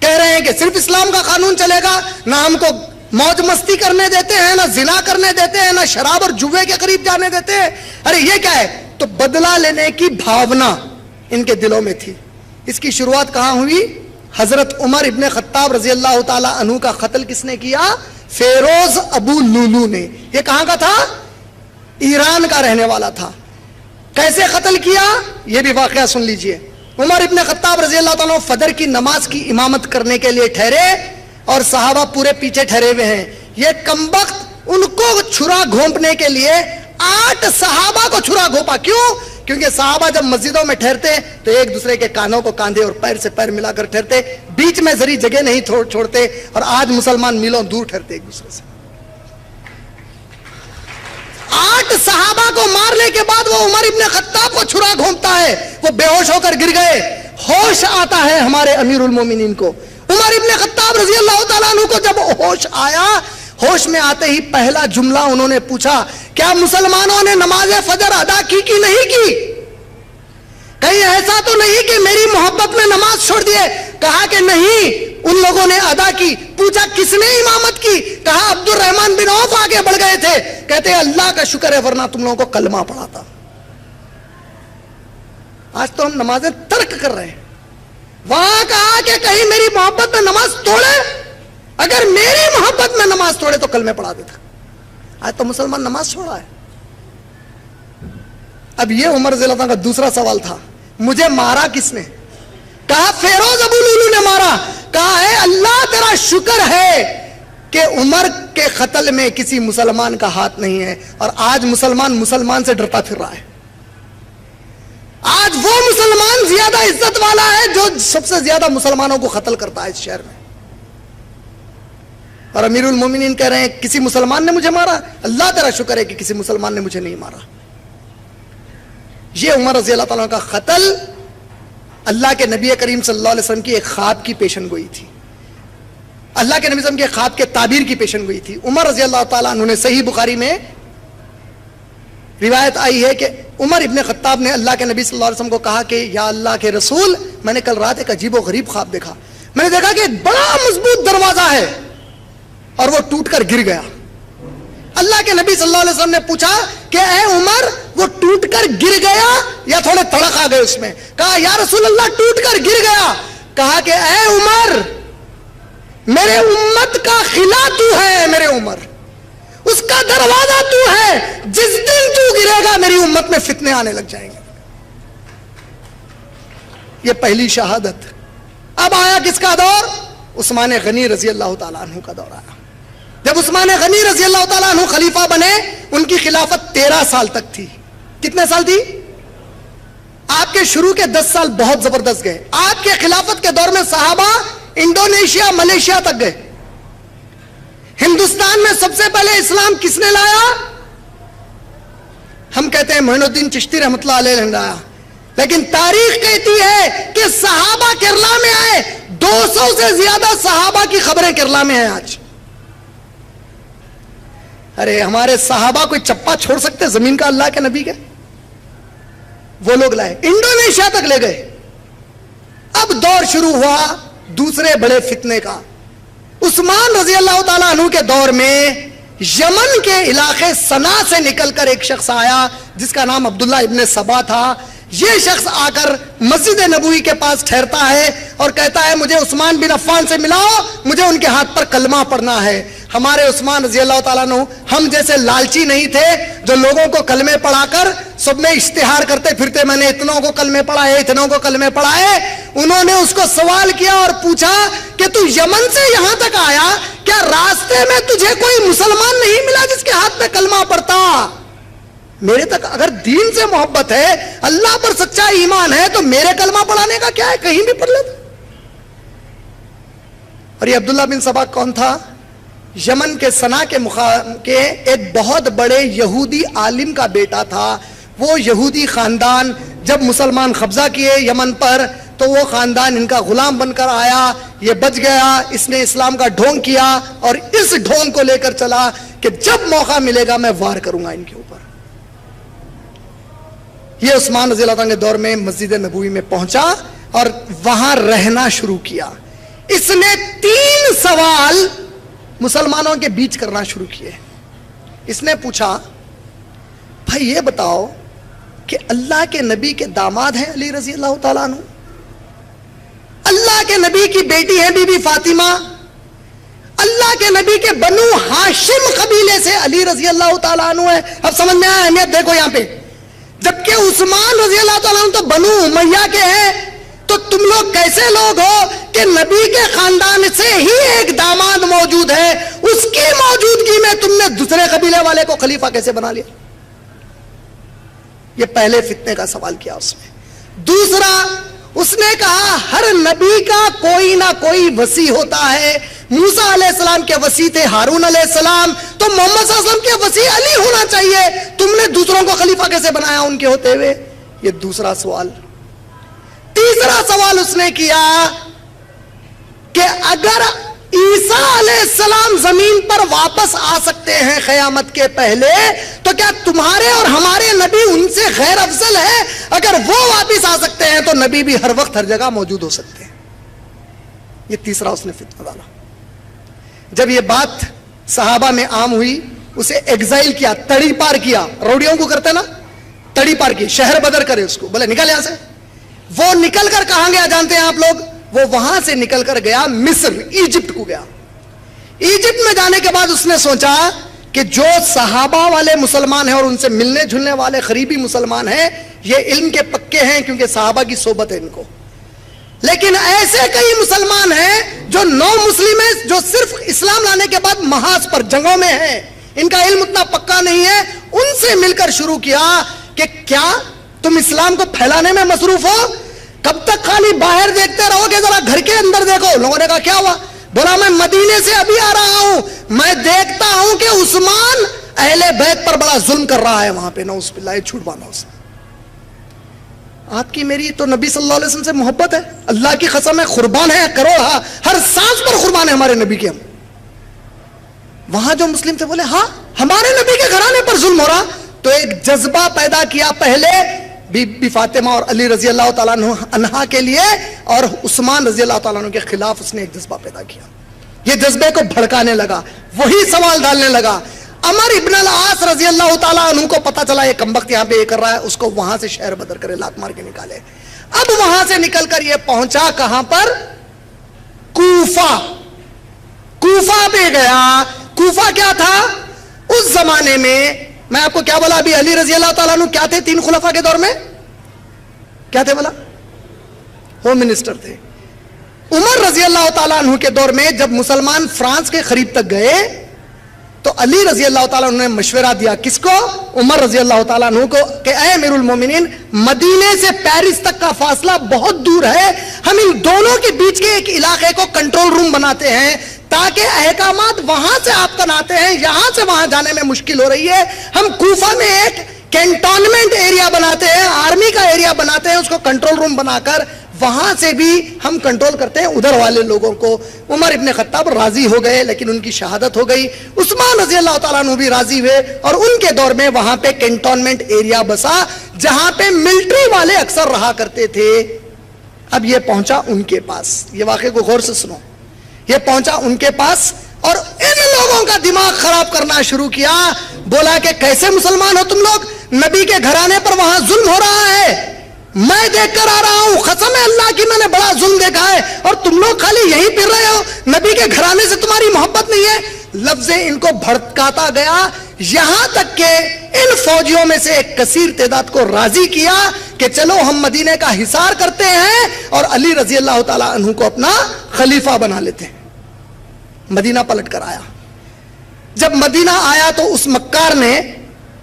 کہہ رہے ہیں کہ صرف اسلام کا قانون چلے گا, نہ ہم کو موج مستی کرنے دیتے ہیں, نہ زنا کرنے دیتے ہیں, نہ شراب اور جوے کے قریب جانے دیتے ہیں. ارے یہ کیا ہے؟ تو بدلہ لینے کی بھاونا ان کے دلوں میں تھی. اس کی شروعات کہاں ہوئی؟ حضرت عمر ابن خطاب رضی اللہ تعالی عنہ کا قتل کس نے کیا؟ فیروز ابو لولو نے. یہ کہاں کا تھا؟ ایران کا رہنے والا تھا. کیسے قتل کیا یہ بھی واقعہ سن لیجئے. عمر ابن خطاب رضی اللہ تعالیٰ فجر کی نماز کی امامت کرنے کے لیے ٹھہرے اور صحابہ پورے پیچھے ٹھہرے ہوئے ہیں. یہ کمبخت ان کو چھرا گھونپنے کے لیے 8 صحابہ کو چھرا گھونپا. کیوں؟ کیونکہ صحابہ جب مسجدوں میں ٹھہرتے تو ایک دوسرے کے کانوں کو کاندھے اور پیر سے پیر ملا کر ٹھہرتے, بیچ میں ذری جگہ نہیں چھوڑتے. اور آج مسلمان میلوں دور ٹھہرتے ایک دوسرے سے. 8 صحابہ کو مارنے کے بعد وہ عمر ابن خطاب کو چھرا گھونپتا ہے, وہ بے ہوش ہو کر گر گئے. ہوش آتا ہے ہمارے امیر المومنین کو, عمر ابن خطاب رضی اللہ تعالیٰ عنہ کو جب ہوش آیا, ہوش میں آتے ہی پہلا جملہ انہوں نے پوچھا, کیا مسلمانوں نے نماز فجر ادا کی کہ نہیں کی؟ کہیں ایسا تو نہیں کہ میری محبت میں نماز چھوڑ دیے؟ کہا کہ نہیں, ان لوگوں نے ادا کی. پوچھا کس نے امامت کی؟ کہا عبد الرحمن بن عوف آگے بڑھ گئے تھے. کہتے اللہ کا شکر ہے ورنہ تم لوگوں کو کلمہ پڑھاتا. آج تو ہم نمازیں ترک کر رہے ہیں. وہاں کہا کہ کہیں میری محبت میں نماز توڑے, اگر میری محبت میں نماز توڑے تو کلمے پڑھا دیتا. آج تو مسلمان نماز چھوڑا ہے. اب یہ عمر رضی اللہ عنہ کا دوسرا سوال تھا, مجھے مارا کس نے؟ کہا فیروز ابو لولو نے مارا. کہا ہے اللہ تیرا شکر ہے کہ عمر کے قتل میں کسی مسلمان کا ہاتھ نہیں ہے. اور آج مسلمان سے ڈرتا پھر رہا ہے. آج وہ مسلمان زیادہ عزت والا ہے جو سب سے زیادہ مسلمانوں کو قتل کرتا ہے اس شہر میں. اور امیر المومنین کہہ رہے ہیں کسی مسلمان نے مجھے مارا. اللہ تیرا شکر ہے کہ کسی مسلمان نے مجھے نہیں مارا. یہ عمر رضی اللہ تعالیٰ کا قتل اللہ کے نبی کریم صلی اللہ علیہ وسلم کی ایک خواب کی پیشن گوئی تھی. اللہ کے نبی صلی اللہ علیہ وسلم کے خواب کے تعبیر کی پیشن گوئی تھی. عمر رضی اللہ تعالیٰ عنہ نے, صحیح بخاری میں روایت آئی ہے کہ عمر ابن خطاب نے اللہ کے نبی صلی اللہ علیہ وسلم کو کہا کہ یا اللہ کے رسول, میں نے کل رات ایک عجیب و غریب خواب دیکھا. میں نے دیکھا کہ ایک بڑا مضبوط دروازہ ہے اور وہ ٹوٹ کر گر گیا. اللہ کے نبی صلی اللہ علیہ وسلم نے پوچھا کہ اے عمر وہ ٹوٹ کر گر گیا یا تھوڑے تڑک آ گئے اس میں؟ کہا یا رسول اللہ ٹوٹ کر گر گیا. کہا کہ اے عمر میرے امت کا خلا تو ہے, میرے عمر اس کا دروازہ تو ہے. جس دن تو گرے گا میری امت میں فتنے آنے لگ جائیں گے. یہ پہلی شہادت. اب آیا کس کا دور؟ عثمان غنی رضی اللہ تعالیٰ عنہ کا دور آیا. جب عثمان غنی رضی اللہ تعالیٰ عنہ خلیفہ بنے, ان کی خلافت 13 سال تک تھی. کتنے سال تھی؟ آپ کے شروع کے 10 سال بہت زبردست گئے. آپ کے خلافت کے دور میں صحابہ انڈونیشیا, ملیشیا تک گئے. ہندوستان میں سب سے پہلے اسلام کس نے لایا؟ ہم کہتے ہیں معین الدین چشتی رحمۃ اللہ علیہ نے لایا, لیکن تاریخ کہتی ہے کہ صحابہ کیرلا میں آئے. 200 سے زیادہ صحابہ کی خبریں کیرلا میں ہیں آج. ارے ہمارے صحابہ کوئی چپا چھوڑ سکتے زمین کا اللہ کے نبی کے؟ وہ لوگ لائے, انڈونیشیا تک لے گئے. اب دور شروع ہوا دوسرے بڑے فتنے کا. عثمان رضی اللہ تعالیٰ عنہ کے دور میں یمن کے علاقے صنع سے نکل کر ایک شخص آیا جس کا نام عبداللہ ابن سبا تھا. یہ شخص آ کر مسجد نبوی کے پاس ٹھہرتا ہے اور کہتا ہے مجھے عثمان بن عفان سے ملاؤ, مجھے ان کے ہاتھ پر کلمہ پڑھنا ہے. ہمارے عثمان رضی اللہ تعالیٰ عنہ ہم جیسے لالچی نہیں تھے جو لوگوں کو کلمے پڑھا کر سب میں اشتہار کرتے پھرتے میں نے اتنوں کو کلمے پڑھائے, اتنوں کو کلمے پڑھائے. انہوں نے اس کو سوال کیا اور پوچھا کہ تو یمن سے یہاں تک آیا, کیا راستے میں تجھے کوئی مسلمان نہیں ملا جس کے ہاتھ میں کلمہ پڑھتا؟ میرے تک اگر دین سے محبت ہے, اللہ پر سچا ایمان ہے, تو میرے کلمہ پڑھانے کا کیا ہے, کہیں بھی پڑھ لیتا. اور یہ عبداللہ بن سبا کون تھا؟ یمن کے صنع کے ایک بہت بڑے یہودی عالم کا بیٹا تھا. وہ یہودی خاندان جب مسلمان قبضہ کیے یمن پر تو وہ خاندان ان کا غلام بن کر آیا. یہ بچ گیا, اس نے اسلام کا ڈھونگ کیا اور اس ڈھونگ کو لے کر چلا کہ جب موقع ملے گا میں وار کروں گا ان کے اوپر. یہ عثمان رضی اللہ عنہ کے دور میں مسجد نبوی میں پہنچا اور وہاں رہنا شروع کیا. اس نے 3 سوال مسلمانوں کے بیچ کرنا شروع کیے. اس نے پوچھا بھائی یہ بتاؤ کہ اللہ کے نبی کے داماد ہیں علی رضی اللہ تعالیٰ عنہ, اللہ کے نبی کی بیٹی ہے بی بی فاطمہ, اللہ کے نبی کے بنو ہاشم قبیلے سے علی رضی اللہ تعالیٰ عنہ ہے. اب سمجھ میں آیا اہمیت دیکھو یہاں پہ. جبکہ عثمان رضی اللہ تعالیٰ عنہ تو بنو امیہ کے ہیں, تو تم لوگ کیسے لوگ ہو کہ نبی کے خاندان سے ہی ایک داماد موجود ہے, اس کی موجودگی میں تم نے دوسرے قبیلے والے کو خلیفہ کیسے بنا لیا؟ یہ پہلے فتنے کا سوال کیا اس نے. دوسرا اس نے کہا ہر نبی کا کوئی نہ کوئی وصی ہوتا ہے. موسیٰ علیہ السلام کے وصی تھے ہارون علیہ السلام, تو محمد صلی اللہ علیہ وسلم کے وصی علی ہونا چاہیے, تم نے دوسروں کو خلیفہ کیسے بنایا ان کے ہوتے ہوئے؟ یہ دوسرا سوال. تیسرا سوال اس نے کیا کہ اگر عیسیٰ علیہ السلام زمین پر واپس آ سکتے ہیں قیامت کے پہلے, تو کیا تمہارے اور ہمارے نبی ان سے غیر افضل ہے؟ اگر وہ واپس آ سکتے ہیں تو نبی بھی ہر وقت ہر جگہ موجود ہو سکتے ہیں. یہ تیسرا اس نے فتنہ ڈالا. جب یہ بات صحابہ میں عام ہوئی, اسے ایگزائل کیا, تڑی پار کیا, روڑیوں کو کرتے نا, تڑی پار کی, شہر بدر کرے اس کو, بولے نکل یہاں سے. وہ نکل کر کہاں گیا جانتے ہیں آپ لوگ؟ وہ وہاں سے نکل کر گیا مصر, ایجپٹ کو گیا. ایجپٹ میں جانے کے بعد اس نے سوچا کہ جو صحابہ والے مسلمان ہیں اور ان سے ملنے جھلنے والے قریبی مسلمان ہیں, یہ علم کے پکے ہیں کیونکہ صحابہ کی صحبت ہے ان کو. لیکن ایسے کئی مسلمان ہیں جو نو مسلم ہیں, جو صرف اسلام لانے کے بعد محاذ پر جنگوں میں ہیں, ان کا علم اتنا پکا نہیں ہے. ان سے مل کر شروع کیا کہ کیا تم اسلام کو پھیلانے میں مصروف ہو؟ کب تک خالی باہر دیکھتے رہو گے, ذرا گھر کے اندر دیکھو. لوگوں نے کہا کیا ہوا؟ بولا میں مدینے سے ابھی آ رہا ہوں, میں دیکھتا ہوں کہ عثمان اہل بیت پر بڑا ظلم کر رہا ہے وہاں پہ. نعوذ باللہ, جھوٹ باندھا اس نے. آپ کی میری تو نبی صلی اللہ علیہ وسلم سے محبت ہے, اللہ کی قسم ہے, قربان ہے کروڑ, ہر سانس پر قربان ہے ہمارے نبی کے ہم. وہاں جو مسلم تھے بولے ہاں ہمارے نبی کے گھرانے پر ظلم ہو رہا. تو ایک جذبہ پیدا کیا پہلے بی بی فاطمہ اور علی رضی اللہ تعالیٰ عنہ کے لیے, اور عثمان رضی اللہ تعالیٰ عنہ کے خلاف اس نے ایک جذبہ پیدا کیا. یہ جذبے کو بھڑکانے لگا, وہی سوال ڈالنے لگا. عمر ابن العاص رضی اللہ تعالیٰ عنہ کو پتا چلا یہ کمبخت یہاں پہ یہ کر رہا ہے, اس کو وہاں سے شہر بدر کرے, لات مار کے نکالے. اب وہاں سے نکل کر یہ پہنچا کہاں پر؟ کوفہ. کوفہ پہ گیا. کوفہ کیا تھا اس زمانے میں؟ میں آپ کو کیا بولا ابھی, علی رضی اللہ تعالیٰ عنہ کیا تھے 3 خلفاء کے دور میں؟ کیا تھے بولا؟ ہوم منسٹر تھے. عمر رضی اللہ تعالیٰ عنہ کے دور میں جب مسلمان فرانس کے قریب تک گئے تو علی رضی اللہ تعالیٰ عنہ نے مشورہ دیا, کس کو؟ عمر رضی اللہ تعالیٰ عنہ کو, کہ اے امیر المومنین, مدینے سے پیرس تک کا فاصلہ بہت دور ہے, ہم ان دونوں کے بیچ کے ایک علاقے کو کنٹرول روم بناتے ہیں تاکہ احکامات وہاں سے آپ بناتے ہیں, یہاں سے وہاں جانے میں مشکل ہو رہی ہے. ہم کوفہ میں ایک کینٹونمنٹ ایریا بناتے ہیں, آرمی کا ایریا بناتے ہیں, اس کو کنٹرول روم بنا کر وہاں سے بھی ہم کنٹرول کرتے ہیں ادھر والے لوگوں کو. عمر ابن خطاب راضی ہو گئے, لیکن ان کی شہادت ہو گئی. عثمان رضی اللہ تعالیٰ عنہ بھی راضی ہوئے, اور ان کے دور میں وہاں پہ کینٹونمنٹ ایریا بسا جہاں پہ ملٹری والے اکثر رہا کرتے تھے. اب یہ پہنچا ان کے پاس, یہ واقعے کو غور سے سنو, یہ پہنچا ان کے پاس اور ان لوگوں کا دماغ خراب کرنا شروع کیا. بولا کہ کیسے مسلمان ہو تم لوگ, نبی کے گھرانے پر وہاں ظلم ہو رہا ہے, میں دیکھ کر آ رہا ہوں, قسم ہے اللہ کی میں نے بڑا ظلم دیکھا ہے, اور تم لوگ خالی یہی پھر رہے ہو, نبی کے گھرانے سے تمہاری محبت نہیں ہے. لفظ ان کو بھڑکاتا گیا, یہاں تک کہ ان فوجیوں میں سے ایک کثیر تعداد کو راضی کیا کہ چلو ہم مدینے کا حصار کرتے ہیں اور علی رضی اللہ تعالی عنہ کو اپنا خلیفہ بنا لیتے ہیں. مدینہ پلٹ کر آیا. جب مدینہ آیا تو اس مکار نے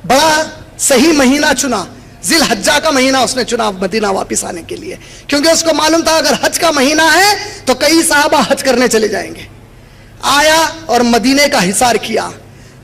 بڑا صحیح مہینہ چنا, ذی الحجہ کا مہینہ اس نے چنا مدینہ واپس آنے کے لیے, کیونکہ اس کو معلوم تھا اگر حج کا مہینہ ہے تو کئی صحابہ حج کرنے چلے جائیں گے. آیا اور مدینے کا حصار کیا.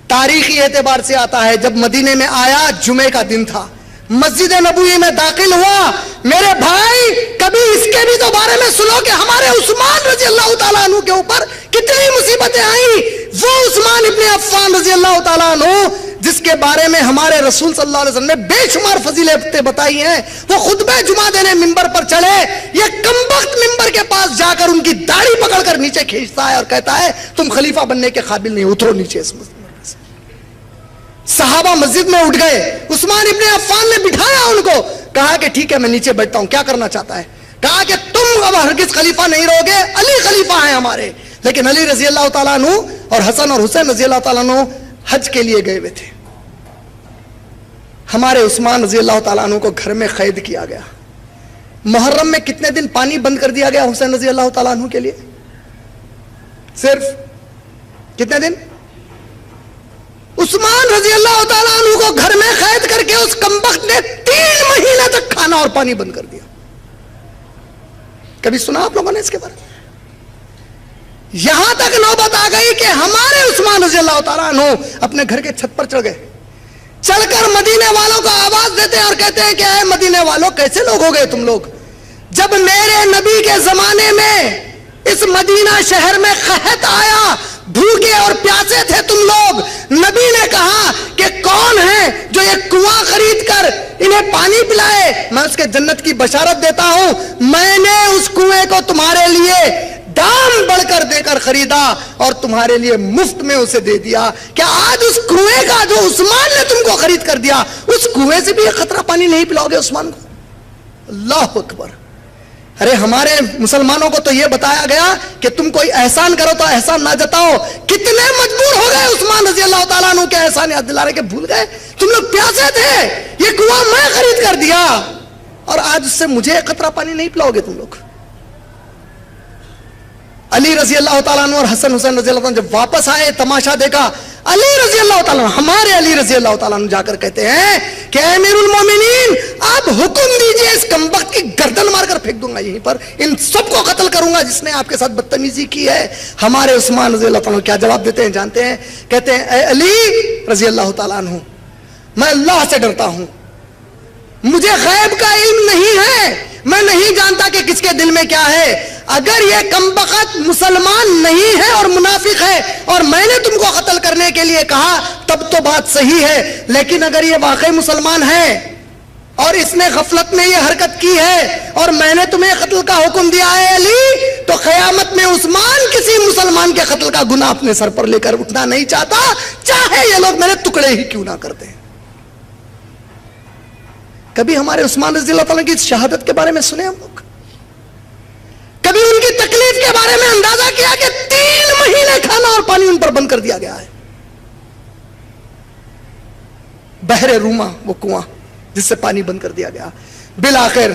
تاریخی اعتبار سے آتا ہے جب مدینے میں آیا جمعے کا دن تھا, مسجد نبوی میں داخل ہوا. میرے بھائی کبھی اس کے بھی تو بارے میں سنو کہ ہمارے عثمان رضی اللہ تعالیٰ عنہ کے اوپر کتنی مصیبتیں آئیں. وہ عثمان ابن عفان رضی اللہ تعالیٰ عنہ جس کے بارے میں ہمارے رسول صلی اللہ علیہ وسلم نے بے شمار فضیلتیں بتائی ہیں, وہ خطبہ جمعہ دینے منبر پر چڑھے, یہ کمبخت منبر کے پاس جا کر ان کی داڑھی پکڑ کر نیچے کھینچتا ہے اور کہتا ہے تم خلیفہ بننے کے قابل نہیں, اترو نیچے اس منبر سے. صحابہ مسجد میں اٹھ گئے, عثمان ابن عفان نے بٹھایا ان کو, کہا کہ ٹھیک ہے میں نیچے بیٹھتا ہوں, کیا کرنا چاہتا ہے؟ کہا کہ تم اب ہرگز خلیفہ نہیں رہو گے, علی خلیفہ ہیں ہمارے. لیکن علی رضی اللہ تعالیٰ عنہ اور حسن اور حسین رضی اللہ تعالیٰ عنہ حج کے لیے گئے ہوئے تھے. ہمارے عثمان رضی اللہ تعالیٰ عنہ کو گھر میں قید کیا گیا. محرم میں کتنے دن پانی بند کر دیا گیا حسین رضی اللہ تعالیٰ عنہ کے لیے؟ صرف کتنے دن؟ عثمان رضی اللہ تعالیٰ عنہ کو گھر میں قید کر کے اس کمبخت نے 3 مہینے تک کھانا اور پانی بند کر دیا. کبھی سنا آپ لوگوں نے اس کے بارے میں؟ یہاں تک نوبت آ گئی کہ ہمارے عثمان رضی اللہ تعالیٰ عنہ اپنے گھر کے چھت پر چڑھ گئے, چڑھ کر مدینے والوں کو آواز دیتے ہیں اور کہتے ہیں کہ اے مدینے والوں کیسے لوگ ہو گئے تم لوگ, جب میرے نبی کے زمانے میں اس مدینہ شہر میں قحط آیا, بھوکے اور پیاسے تھے تم لوگ, نبی نے کہا کہ کون ہے جو یہ کنواں خرید کر انہیں پانی پلائے, میں اس کے جنت کی بشارت دیتا ہوں, میں نے اس کنویں کو تمہارے لیے دام بڑھ کر دے کر خریدا اور تمہارے لیے مفت میں اسے دے دیا. کیا آج اس کنویں کا جو عثمان نے تم کو خرید کر دیا, اس کنویں سے بھی ایک قطرہ پانی نہیں پلاؤ گے عثمان کو؟ اللہ اکبر. ارے ہمارے مسلمانوں کو تو یہ بتایا گیا کہ تم کوئی احسان کرو تو احسان نہ جتاؤ. کتنے مجبور ہو گئے عثمان رضی اللہ تعالیٰ عنہ کے احسان یاد دلانے کے, بھول گئے تم لوگ پیاسے تھے, یہ کنواں میں خرید کر دیا اور آج اس سے مجھے ایک قطرہ پانی نہیں پلاؤ گے تم لوگ. علی رضی اللہ تعالیٰ عنہ اور حسن حسین رضی اللہ عنہ جب واپس آئے, تماشا دیکھا, علی رضی اللہ تعالیٰ عنہ, ہمارے علی رضی اللہ تعالیٰ عنہ جا کر کہتے ہیں کہ اے امیر المومنین آپ حکم دیجئے, اس کمبخت کی گردن مار کر پھینک دوں گا یہیں پر, ان سب کو قتل کروں گا جس نے آپ کے ساتھ بدتمیزی کی ہے. ہمارے عثمان رضی اللہ تعالیٰ عنہ کیا جواب دیتے ہیں جانتے ہیں؟ کہتے ہیں اے علی رضی اللہ تعالیٰ عنہ, میں اللہ سے ڈرتا ہوں, مجھے غیب کا علم نہیں ہے, میں نہیں جانتا کہ کس کے دل میں کیا ہے. اگر یہ کمبخت مسلمان نہیں ہے اور منافق ہے اور میں نے تم کو قتل کرنے کے لیے کہا تب تو بات صحیح ہے, لیکن اگر یہ واقعی مسلمان ہے اور اس نے غفلت میں یہ حرکت کی ہے اور میں نے تمہیں قتل کا حکم دیا ہے علی, تو قیامت میں عثمان کسی مسلمان کے قتل کا گناہ اپنے سر پر لے کر اٹھنا نہیں چاہتا, چاہے یہ لوگ میرے ٹکڑے ہی کیوں نہ کرتے. کبھی ہمارے عثمان رضی اللہ تعالیٰ کی شہادت کے بارے میں سنے ہم لوگ؟ کبھی ان کی تکلیف کے بارے میں اندازہ کیا کہ 3 مہینے کھانا اور پانی ان پر بند کر دیا گیا ہے؟ بحر روما وہ کنواں جس سے پانی بند کر دیا گیا. بالآخر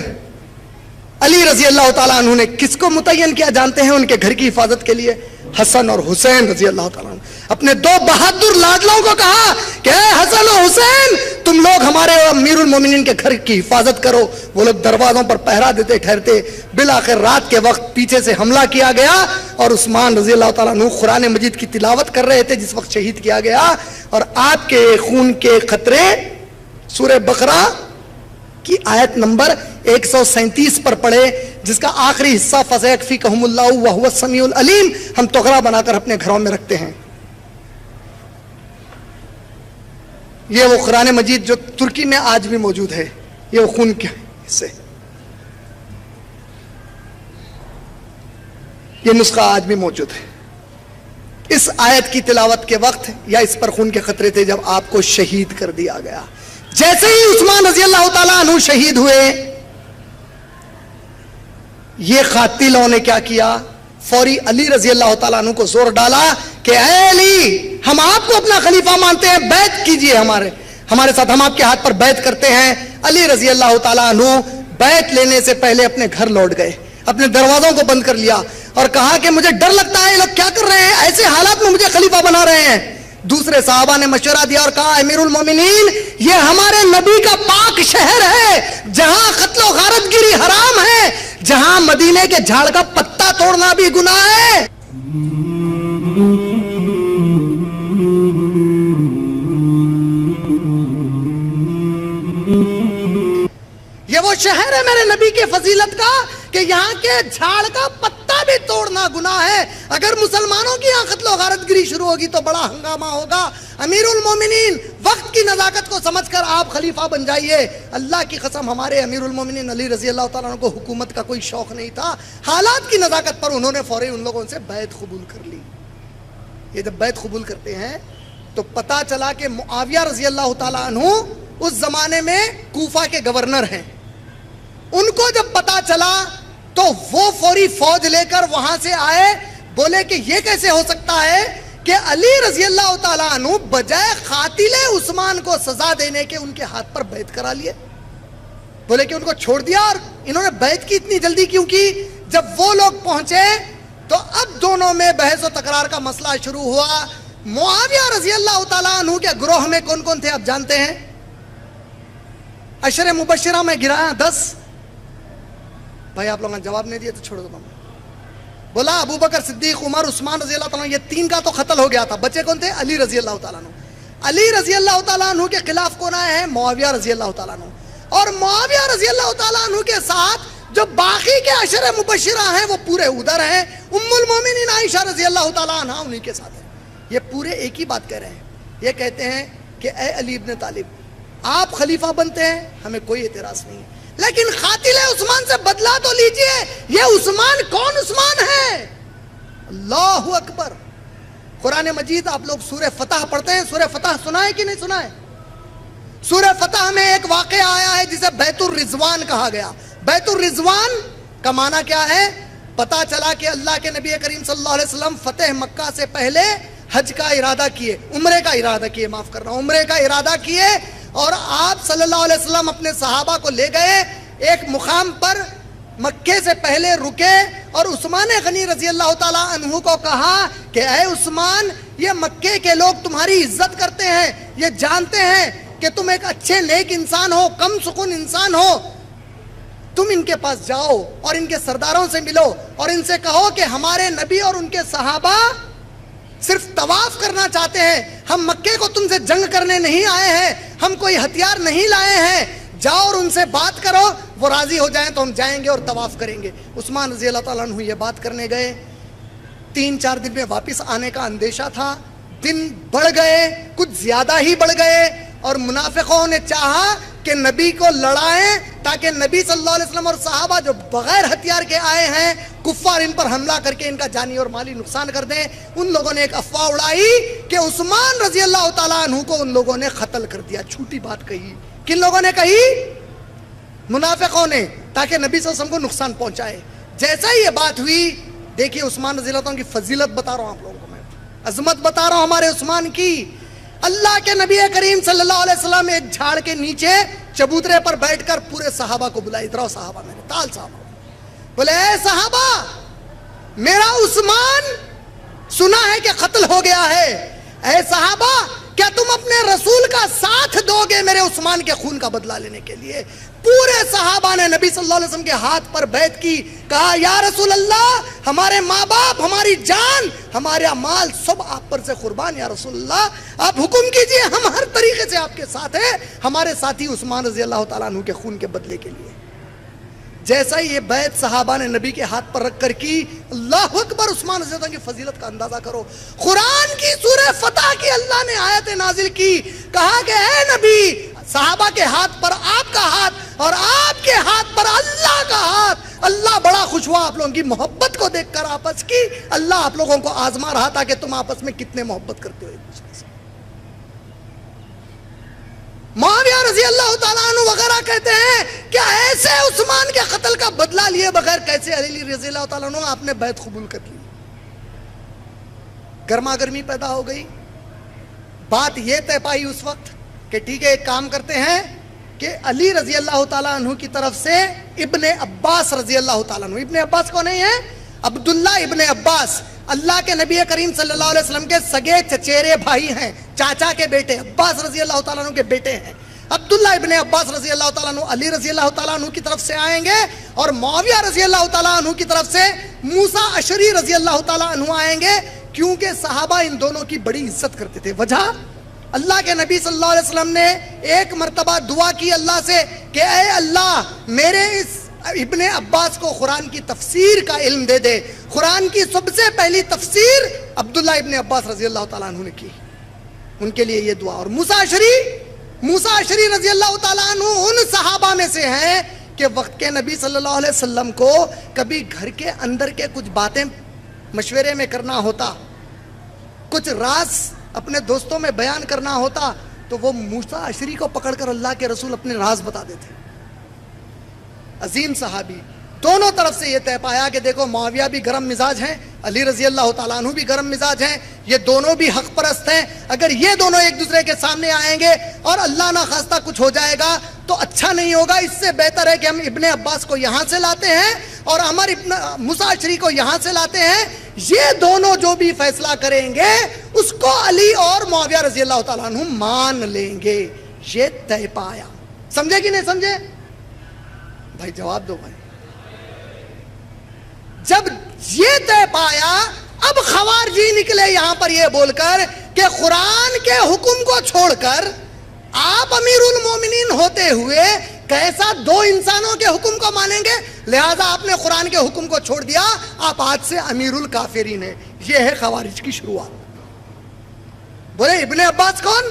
علی رضی اللہ تعالیٰ عنہ نے کس کو متعین کیا جانتے ہیں ان کے گھر کی حفاظت کے لیے؟ حسن اور حسین رضی اللہ تعالیٰ عنہ. اپنے 2 بہادر لاڈلوں کو کہا کہ اے حسن اور حسین تم لوگ ہمارے امیر المومنین کے گھر کی حفاظت کرو. وہ لوگ دروازوں پر پہرا دیتے ٹھہرتے. بالآخر رات کے وقت پیچھے سے حملہ کیا گیا اور عثمان رضی اللہ تعالیٰ عنہ قرآن مجید کی تلاوت کر رہے تھے جس وقت شہید کیا گیا, اور آپ کے خون کے خطرے سورہ بقرہ کی آیت نمبر 137 پر پڑھے جس کا آخری حصہ فَسَيَكْفِيكَهُمُ اللَّهُ وَهُوَ السَّمِيعُ الْعَلِيمُ ہم تغرا بنا کر اپنے گھروں میں رکھتے ہیں. یہ وہ قرآن مجید جو ترکی میں آج بھی موجود ہے, یہ وہ خون کے حصے. یہ نسخہ آج بھی موجود ہے. اس آیت کی تلاوت کے وقت یا اس پر خون کے خطرے تھے جب آپ کو شہید کر دیا گیا. جیسے ہی عثمان رضی اللہ تعالیٰ عنہ شہید ہوئے, یہ قاتلوں نے کیا کیا؟ فوری علی رضی اللہ تعالیٰ عنہ کو زور ڈالا کہ اے علی, ہم آپ کو اپنا خلیفہ مانتے ہیں, بیعت کیجئے ہمارے ساتھ, ہم آپ کے ہاتھ پر بیعت کرتے ہیں. علی رضی اللہ تعالیٰ عنہ بیعت لینے سے پہلے اپنے گھر لوٹ گئے, اپنے دروازوں کو بند کر لیا اور کہا کہ مجھے ڈر لگتا ہے یہ لوگ کیا کر رہے ہیں, ایسے حالات میں مجھے خلیفہ بنا رہے ہیں. دوسرے صحابہ نے مشورہ دیا اور کہا امیر المومنین, یہ ہمارے نبی کا پاک شہر ہے جہاں قتل و غارت گیری حرام ہے, جہاں مدینے کے جھاڑ کا پتا توڑنا بھی گناہ ہے. یہ وہ شہر ہے میرے نبی کے فضیلت کا کہ یہاں کے جھاڑ کا پتا بھی توڑنا گناہ ہے. اگر مسلمانوں کی یہاں قتل و غارت گیری شروع ہوگی تو بڑا ہنگامہ ہوگا. امیر المومنین, وقت کی نزاکت کو سمجھ کر آپ خلیفہ بن جائیے. اللہ کی قسم ہمارے امیر المومنین علی رضی اللہ تعالیٰ عنہ کو حکومت کا کوئی شوق نہیں تھا. حالات کی نزاکت پر انہوں نے فوری ان لوگوں سے بیعت قبول کر لی. یہ جب بیعت قبول کرتے ہیں تو پتا چلا کہ معاویہ رضی اللہ تعالیٰ عنہ اس زمانے میں کوفہ کے گورنر ہیں. ان کو جب پتا چلا تو وہ فوری فوج لے کر وہاں سے آئے. بولے کہ یہ کیسے ہو سکتا ہے کہ علی رضی اللہ تعالیٰ عنہ بجائے قاتل عثمان کو سزا دینے کے ان کے ہاتھ پر بیعت کرا لیے. بولے کہ ان کو چھوڑ دیا, اور انہوں نے بیعت کی اتنی جلدی کیوں کی؟ جب وہ لوگ پہنچے تو اب دونوں میں بحث و تکرار کا مسئلہ شروع ہوا. معاویہ رضی اللہ تعالیٰ عنہ کے گروہ میں کون کون تھے آپ جانتے ہیں؟ عشر مبشرہ میں گرایا 10. بھائی آپ لوگوں نے جواب نہیں دیا تو چھوڑ دو. بولا ابو بکر صدیق, عمر, عثمان رضی اللہ تعالیٰ عنہ, یہ 3 کا تو قتل ہو گیا تھا. بچے کون تھے؟ علی رضی اللہ تعالیٰ عنہ. علی رضی اللہ تعالیٰ عنہ کے خلاف کون آئے ہیں؟ معاویہ رضی اللہ تعالیٰ عنہ. اور معاویہ رضی اللہ تعالیٰ عنہ کے ساتھ جو باقی کے عشر مبشرہ ہیں وہ پورے ادھر ہیں. ام المومنین عائشہ رضی اللہ تعالیٰ عنہ انہی کے ساتھ ہیں. یہ پورے ایک ہی بات کہہ رہے ہیں. یہ کہتے ہیں کہ اے علی ابن طالب, آپ خلیفہ بنتے ہیں, ہمیں کوئی اعتراض نہیں, لیکن قاتل عثمان سے بدلہ تو لیجئے. یہ عثمان کون عثمان ہے؟ اللہ اکبر. قرآن مجید آپ لوگ سورہ فتح پڑھتے ہیں. سورہ فتح سنا ہے کہ نہیں سنا ہے؟ سورہ فتح میں ایک واقعہ آیا ہے جسے بیت الرضوان کہا گیا. بیت الرضوان کا معنی کیا ہے؟ پتا چلا کہ اللہ کے نبی کریم صلی اللہ علیہ وسلم فتح مکہ سے پہلے حج کا ارادہ کیے, عمرے کا ارادہ کیے, معاف کرنا, عمرے کا ارادہ کیے, اور آپ صلی اللہ علیہ وسلم اپنے صحابہ کو لے گئے ایک مقام پر, مکے سے پہلے رکے, اور عثمان غنی رضی اللہ تعالیٰ عنہ کو کہا کہ اے عثمان, یہ مکے کے لوگ تمہاری عزت کرتے ہیں, یہ جانتے ہیں کہ تم ایک اچھے نیک انسان ہو, کم سکون انسان ہو, تم ان کے پاس جاؤ اور ان کے سرداروں سے ملو اور ان سے کہو کہ ہمارے نبی اور ان کے صحابہ صرف طواف کرنا چاہتے ہیں, ہم مکے کو تم سے جنگ کرنے نہیں آئے ہیں, ہم کوئی ہتھیار نہیں لائے ہیں, جاؤ اور ان سے بات کرو, وہ راضی ہو جائیں تو ہم جائیں گے اور طواف کریں گے. عثمان رضی اللہ تعالیٰ عنہ یہ بات کرنے گئے. 3-4 دن میں واپس آنے کا اندیشہ تھا. دن بڑھ گئے, کچھ زیادہ ہی بڑھ گئے, اور منافقوں نے چاہا کہ نبی کو لڑائیں تاکہ نبی صلی اللہ علیہ وسلم اور صحابہ جو بغیر ہتھیار کے آئے ہیں, کفار ان پر حملہ کر کے ان کا جانی اور مالی نقصان کر دیں. ان لوگوں نے ایک افواہ اڑائی کہ عثمان رضی اللہ تعالیٰ عنہ کو ان لوگوں نے قتل کر دیا. جھوٹی بات کہی. کن لوگوں نے کہی؟ منافقوں نے, تاکہ نبی صلی اللہ علیہ وسلم کو نقصان پہنچائے. جیسا ہی یہ بات ہوئی, دیکھیے عثمان رضی اللہ عنہ کی فضیلت بتا رہا ہوں آپ لوگوں کو, میں عظمت بتا رہا ہوں ہمارے عثمان کی. اللہ کے نبی کریم صلی اللہ علیہ وسلم ایک جھاڑ کے نیچے چبوترے پر بیٹھ کر پورے صحابہ کو بلائے. ادھر آؤ صحابہ, میرے تال صحابہ. بولے اے صحابہ, میرا عثمان سنا ہے کہ قتل ہو گیا ہے. اے صحابہ, کیا تم اپنے رسول کا ساتھ دو گے میرے عثمان کے خون کا بدلہ لینے کے لیے؟ پورے صحابہ نے نبی صلی اللہ علیہ وسلم کے ہاتھ پر بیعت کی. کہا یا رسول اللہ, ہمارے ماں باپ, ہماری جان, ہمارا مال سب آپ پر سے قربان. یا رسول اللہ, آپ حکم کیجئے, ہم ہر طریقے سے آپ کے ساتھ ہیں, ہمارے ساتھی عثمان رضی اللہ تعالیٰ عنہ کے خون کے بدلے کے لیے. جیسا ہی یہ بیعت صحابہ نے نبی کے ہاتھ پر رکھ کر کی, اللہ اکبر, عثمان رضی اللہ عنہ کی فضیلت کا اندازہ کرو. قرآن کی سورہ فتح کی اللہ نے آیت نازل کی, کہا کہ اے نبی, صحابہ کے ہاتھ پر آپ کا ہاتھ اور آپ کے ہاتھ پر اللہ کا ہاتھ, اللہ بڑا خوش خوش ہوا آپ لوگوں کی محبت کو دیکھ کر آپس کی. اللہ آپ لوگوں کو آزما رہا تھا کہ تم آپس میں کتنے محبت کرتے ہو ایک دوسرے سے. معاویہ رضی اللہ تعالیٰ عنہ وغیرہ کہتے ہیں کہ ایسے عثمان کے قتل کا بدلہ لیے بغیر کیسے علی رضی اللہ تعالیٰ عنہ آپ نے بیعت قبول کر لی. گرما گرمی پیدا ہو گئی. بات یہ طے پائی اس وقت کہ ٹھیک ہے ایک کام کرتے ہیں کہ علی رضی اللہ تعالیٰ عنہ کی طرف سے ابن عباس رضی اللہ تعالیٰ عنہ. ابن عباس کون ہے؟ عبداللہ ابن عباس اللہ کے نبی کریم صلی اللہ علیہ وسلم کے سگے چچیرے بھائی ہیں, چاچا کے بیٹے. عباس رضی اللہ تعالیٰ عنہ کے بیٹے ہیں. عبداللہ ابن عباس رضی اللہ تعالیٰ عنہ علی رضی اللہ تعالیٰ عنہ کی طرف سے آئیں گے, اور معاویہ رضی اللہ تعالیٰ عنہ کی طرف سے موسیٰ اشعری رضی اللہ تعالیٰ عنہ آئیں گے, کیونکہ صحابہ ان دونوں کی بڑی عزت کرتے تھے. وجہ اللہ کے نبی صلی اللہ علیہ وسلم نے ایک مرتبہ دعا کی اللہ سے کہ اے اللہ میرے اس ابن عباس کو قرآن کی تفسیر کا علم دے دے. قرآن کی سب سے پہلی تفسیر عبداللہ ابن عباس رضی اللہ تعالیٰ عنہ نے کی, ان کے لیے یہ دعا. اور موسیٰ اشعری رضی اللہ تعالیٰ عنہ ان صحابہ میں سے ہیں کہ وقت کے نبی صلی اللہ علیہ وسلم کو کبھی گھر کے اندر کے کچھ باتیں مشورے میں کرنا ہوتا, کچھ راز اپنے دوستوں میں بیان کرنا ہوتا, تو وہ موسیٰ اشعری کو پکڑ کر اللہ کے رسول اپنے راز بتا دیتے. عظیم صحابی. دونوں طرف سے یہ طے پایا کہ دیکھو معاویہ بھی گرم مزاج ہیں, علی رضی اللہ تعالیٰ عنہ بھی گرم مزاج ہیں, یہ دونوں بھی حق پرست ہیں. اگر یہ دونوں ایک دوسرے کے سامنے آئیں گے اور اللہ نہ خواستہ کچھ ہو جائے گا تو اچھا نہیں ہوگا. اس سے بہتر ہے کہ ہم ابن عباس کو یہاں سے لاتے ہیں اور ہمارے موسیٰ اشعری کو یہاں سے لاتے ہیں. یہ دونوں جو بھی فیصلہ کریں گے اس کو علی اور معاویہ رضی اللہ تعالیٰ عنہ مان لیں گے. یہ طے پایا. سمجھے کہ نہیں سمجھے بھائی؟ جواب دو بھائی. جب یہ طے پایا, اب خوارجی نکلے یہاں پر یہ بول کر کہ قرآن کے حکم کو چھوڑ کر آپ امیر المومنین ہوتے ہوئے کیسا دو انسانوں کے حکم کو مانیں گے, لہذا آپ نے قرآن کے حکم کو چھوڑ دیا, آپ آج سے امیر الکافرین ہیں. یہ ہے خوارج کی شروعات. بولے ابن عباس کون؟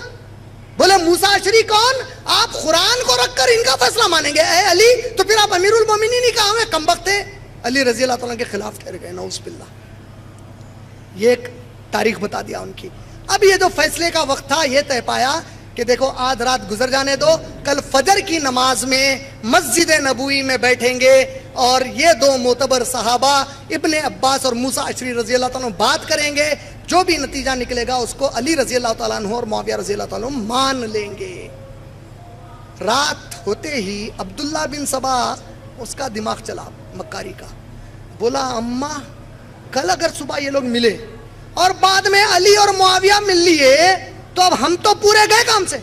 بولے موسیٰ اشعری کون؟ آپ قرآن کو رکھ کر ان کا فیصلہ مانیں گے. اے علی تو پھر آپ امیر المومنین ہی کہاں ہوئے؟ کمبخت تھے. علی رضی اللہ تعالیٰ کے خلاف ٹھہر گئے, نعوذ باللہ. یہ ایک تاریخ بتا دیا ان کی. اب یہ جو فیصلے کا وقت تھا یہ طے پایا کہ دیکھو آدھ رات گزر جانے دو, کل فجر کی نماز میں مسجد نبوی میں بیٹھیں گے اور یہ دو معتبر صحابہ ابن عباس اور موسیٰ اشعری رضی اللہ تعالیٰ بات کریں گے. جو بھی نتیجہ نکلے گا اس کو علی رضی اللہ تعالیٰ عنہ اور معاویہ رضی اللہ تعالیٰ عنہ مان لیں گے. رات ہوتے ہی عبداللہ بن سبا اس کا دماغ چلا مکاری کا. بولا اماں کل اگر صبح یہ لوگ ملے اور بعد میں علی اور معاویہ مل لیے تو اب ہم تو پورے گئے کام سے.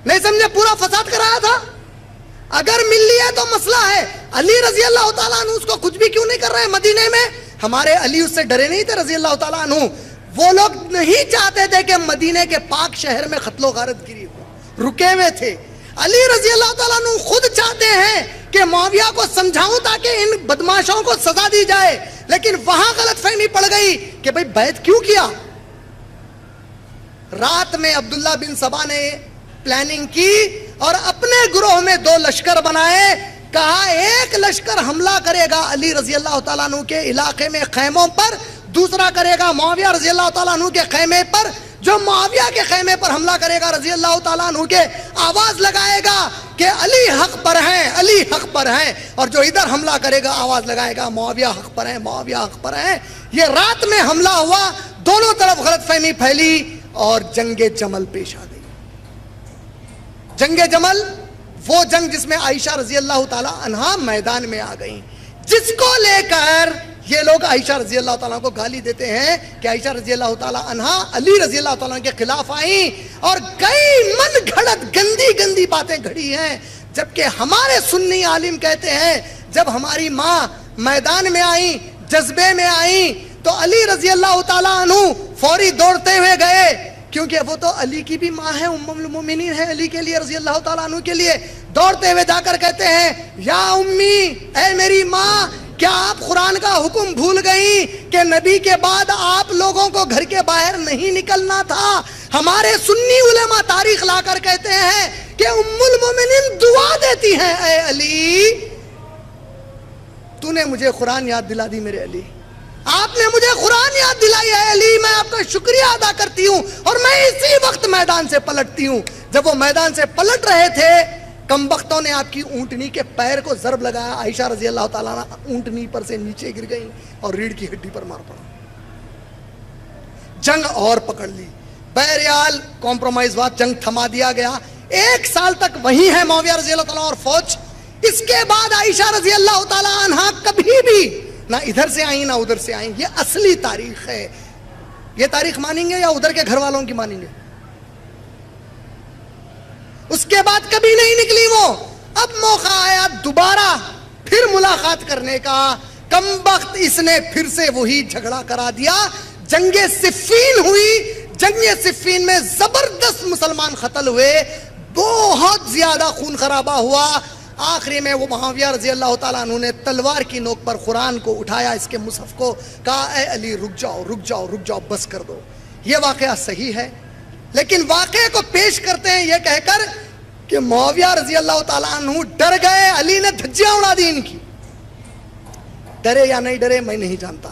نہیں سمجھے؟ پورا فساد کرایا تھا. اگر مل لیے تو مسئلہ ہے. علی رضی اللہ تعالیٰ عنہ اس کو کچھ بھی کیوں نہیں کر رہے ہیں مدینے میں؟ ہمارے علی اس سے ڈرے نہیں تھے رضی اللہ تعالیٰ عنہ. وہ لوگ نہیں چاہتے تھے کہ مدینے کے پاک شہر میں قتل و غارت گری ہو, رکے ہوئے تھے. علی رضی اللہ تعالیٰ عنہ خود چاہتے ہیں کہ معاویہ کو سمجھاؤں تاکہ ان بدماشوں کو سزا دی جائے, لیکن وہاں غلط فہمی پڑ گئی کہ بھئی بیعت کیوں کیا. رات میں عبداللہ بن سبا نے پلاننگ کی اور اپنے گروہ میں دو لشکر بنائے. کہا ایک لشکر حملہ کرے گا علی رضی اللہ تعالیٰ عنہ کے علاقے میں خیموں پر, دوسرا کرے گا معاویہ رضی اللہ تعالیٰ عنہ کے خیمے پر. جو معاویہ کے خیمے پر حملہ کرے گا رضی اللہ تعالیٰ عنہ کے آواز لگائے گا کہ علی حق پر ہیں, علی حق پر ہیں, اور جو ادھر حملہ کرے گا آواز لگائے گا معاویہ حق پر ہیں, معاویہ حق پر ہیں. یہ رات میں حملہ ہوا, دونوں طرف غلط فہمی پھیلی اور جنگ جمل پیش آ گئی. جنگ جمل وہ جنگ جس میں عائشہ رضی اللہ تعالیٰ عنہا میدان میں آ گئیں, جس کو لے کر یہ لوگ عائشہ رضی اللہ تعالیٰ کو گالی دیتے ہیں کہ عائشہ رضی اللہ تعالیٰ عنہا علی رضی اللہ تعالیٰ کے خلاف آئیں اور کئی من گھڑت گندی گندی باتیں گھڑی ہیں. جبکہ ہمارے سنی عالم کہتے ہیں جب ہماری ماں میدان میں آئیں, جذبے میں آئیں, تو علی رضی اللہ تعالیٰ عنہ فوری دوڑتے ہوئے گئے, کیونکہ وہ تو علی کی بھی ماں ہے, ام المومنین ہے علی کے لیے رضی اللہ تعالیٰ عنہ کے لیے. دوڑتے ہوئے جا کر کہتے ہیں یا امی, اے میری ماں, کیا آپ قرآن کا حکم بھول گئیں کہ نبی کے بعد آپ لوگوں کو گھر کے باہر نہیں نکلنا تھا؟ ہمارے سنی علماء تاریخ لا کر کہتے ہیں کہ ام المومنین دعا دیتی ہیں, اے علی تو تو نے مجھے قرآن یاد دلا دی میرے علی، آپ نے مجھے قرآن یاد دلائی ہے علی، میں آپ کا شکریہ ادا کرتی ہوں، اور میں اسی وقت میدان سے پلٹتی ہوں۔ جب وہ میدان سے پلٹ رہے تھے، کم بختوں نے آپ کی اونٹنی کے پیر کو ضرب لگایا، عائشہ رضی اللہ تعالیٰ عنہ اونٹنی پر سے نیچے گر گئی اور ریڑھ کی ہڈی پر مار پڑا۔ جنگ اور پکڑ لی، بہرحال کمپرومائز ہوا، جنگ تھما دیا گیا۔ 1 سال تک وہی ہے معاویہ رضی اللہ تعالیٰ اور فوج۔ اس کے بعد عائشہ رضی اللہ تعالیٰ عنہ کبھی بھی نہ ادھر سے آئیں نہ ادھر سے آئیں۔ یہ اصلی تاریخ ہے۔ یہ تاریخ مانیں گے یا ادھر کے گھر والوں کی مانیں گے؟ اس کے بعد کبھی نہیں نکلی وہ۔ اب موقع آیا دوبارہ پھر ملاقات کرنے کا، کم بخت اس نے پھر سے وہی جھگڑا کرا دیا۔ جنگ صفین ہوئی، جنگ صفین میں زبردست مسلمان قتل ہوئے، بہت زیادہ خون خرابہ ہوا۔ آخری میں وہ معاویہ رضی اللہ تعالیٰ عنہ نے تلوار کی نوک پر قرآن کو اٹھایا، اس کے مصحف کو، کہا اے علی رک جاؤ رک جاؤ رک جاؤ، بس کر دو۔ یہ واقعہ صحیح ہے، لیکن واقعے کو پیش کرتے ہیں یہ کہہ کر کہ معاویہ رضی اللہ تعالیٰ عنہ ڈر گئے، علی نے دھجیاں اڑا دی ان کی۔ ڈرے یا نہیں ڈرے میں نہیں جانتا،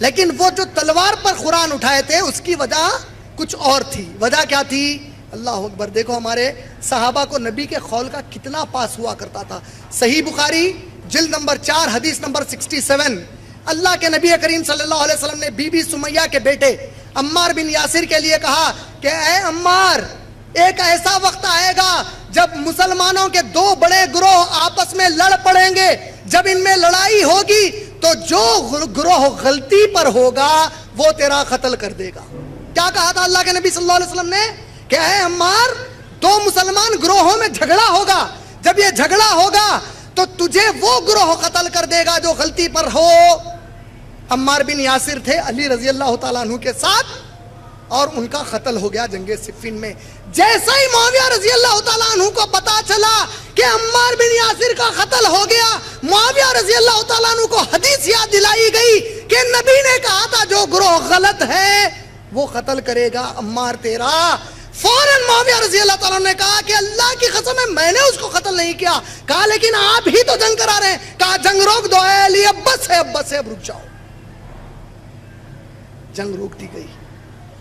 لیکن وہ جو تلوار پر قرآن اٹھائے تھے اس کی وجہ کچھ اور تھی۔ وجہ کیا تھی؟ اللہ اکبر، دیکھو ہمارے صحابہ کو نبی کے قول کا کتنا پاس ہوا کرتا تھا۔ صحیح بخاری جلد نمبر 4 حدیث نمبر 67، اللہ کے نبی کریم صلی اللہ علیہ وسلم نے بی بی سمیہ کے بیٹے عمار بن یاسر کے لیے کہا کہ اے عمار، ایک ایسا وقت آئے گا جب مسلمانوں کے 2 بڑے گروہ آپس میں لڑ پڑیں گے، جب ان میں لڑائی ہوگی تو جو گروہ غلطی پر ہوگا وہ تیرا قتل کر دے گا۔ کیا کہا تھا اللہ کے نبی صلی اللہ علیہ وسلم نے کہ اے عمار، 2 مسلمان گروہوں میں جھگڑا ہوگا، جب یہ جھگڑا ہوگا تو تجھے وہ گروہ قتل کر دے گا جو غلطی پر ہو۔ عمار بن یاسر تھے علی رضی اللہ تعالیٰ عنہ کے ساتھ، اور ان کا قتل ہو گیا جنگ صفین میں۔ جیسا ہی معاویہ رضی اللہ تعالیٰ عنہ کو پتا چلا کہ عمار بن یاسر کا قتل ہو گیا، معاویہ رضی اللہ تعالیٰ عنہ کو حدیث یاد دلائی گئی کہ نبی نے کہا تھا جو گروہ غلط ہے وہ قتل کرے گا عمار تیرا۔ فوراً معاویہ رضی اللہ تعالیٰ نے کہا کہ اللہ کی قسم ہے میں نے اس کو قتل نہیں کیا۔ کہا لیکن آپ ہی تو جنگ کرا رہے ہیں۔ کہا جنگ روک دو اے علی، اب بس ہے اب بس ہے، اب رک جاؤ۔ جنگ روک دی گئی۔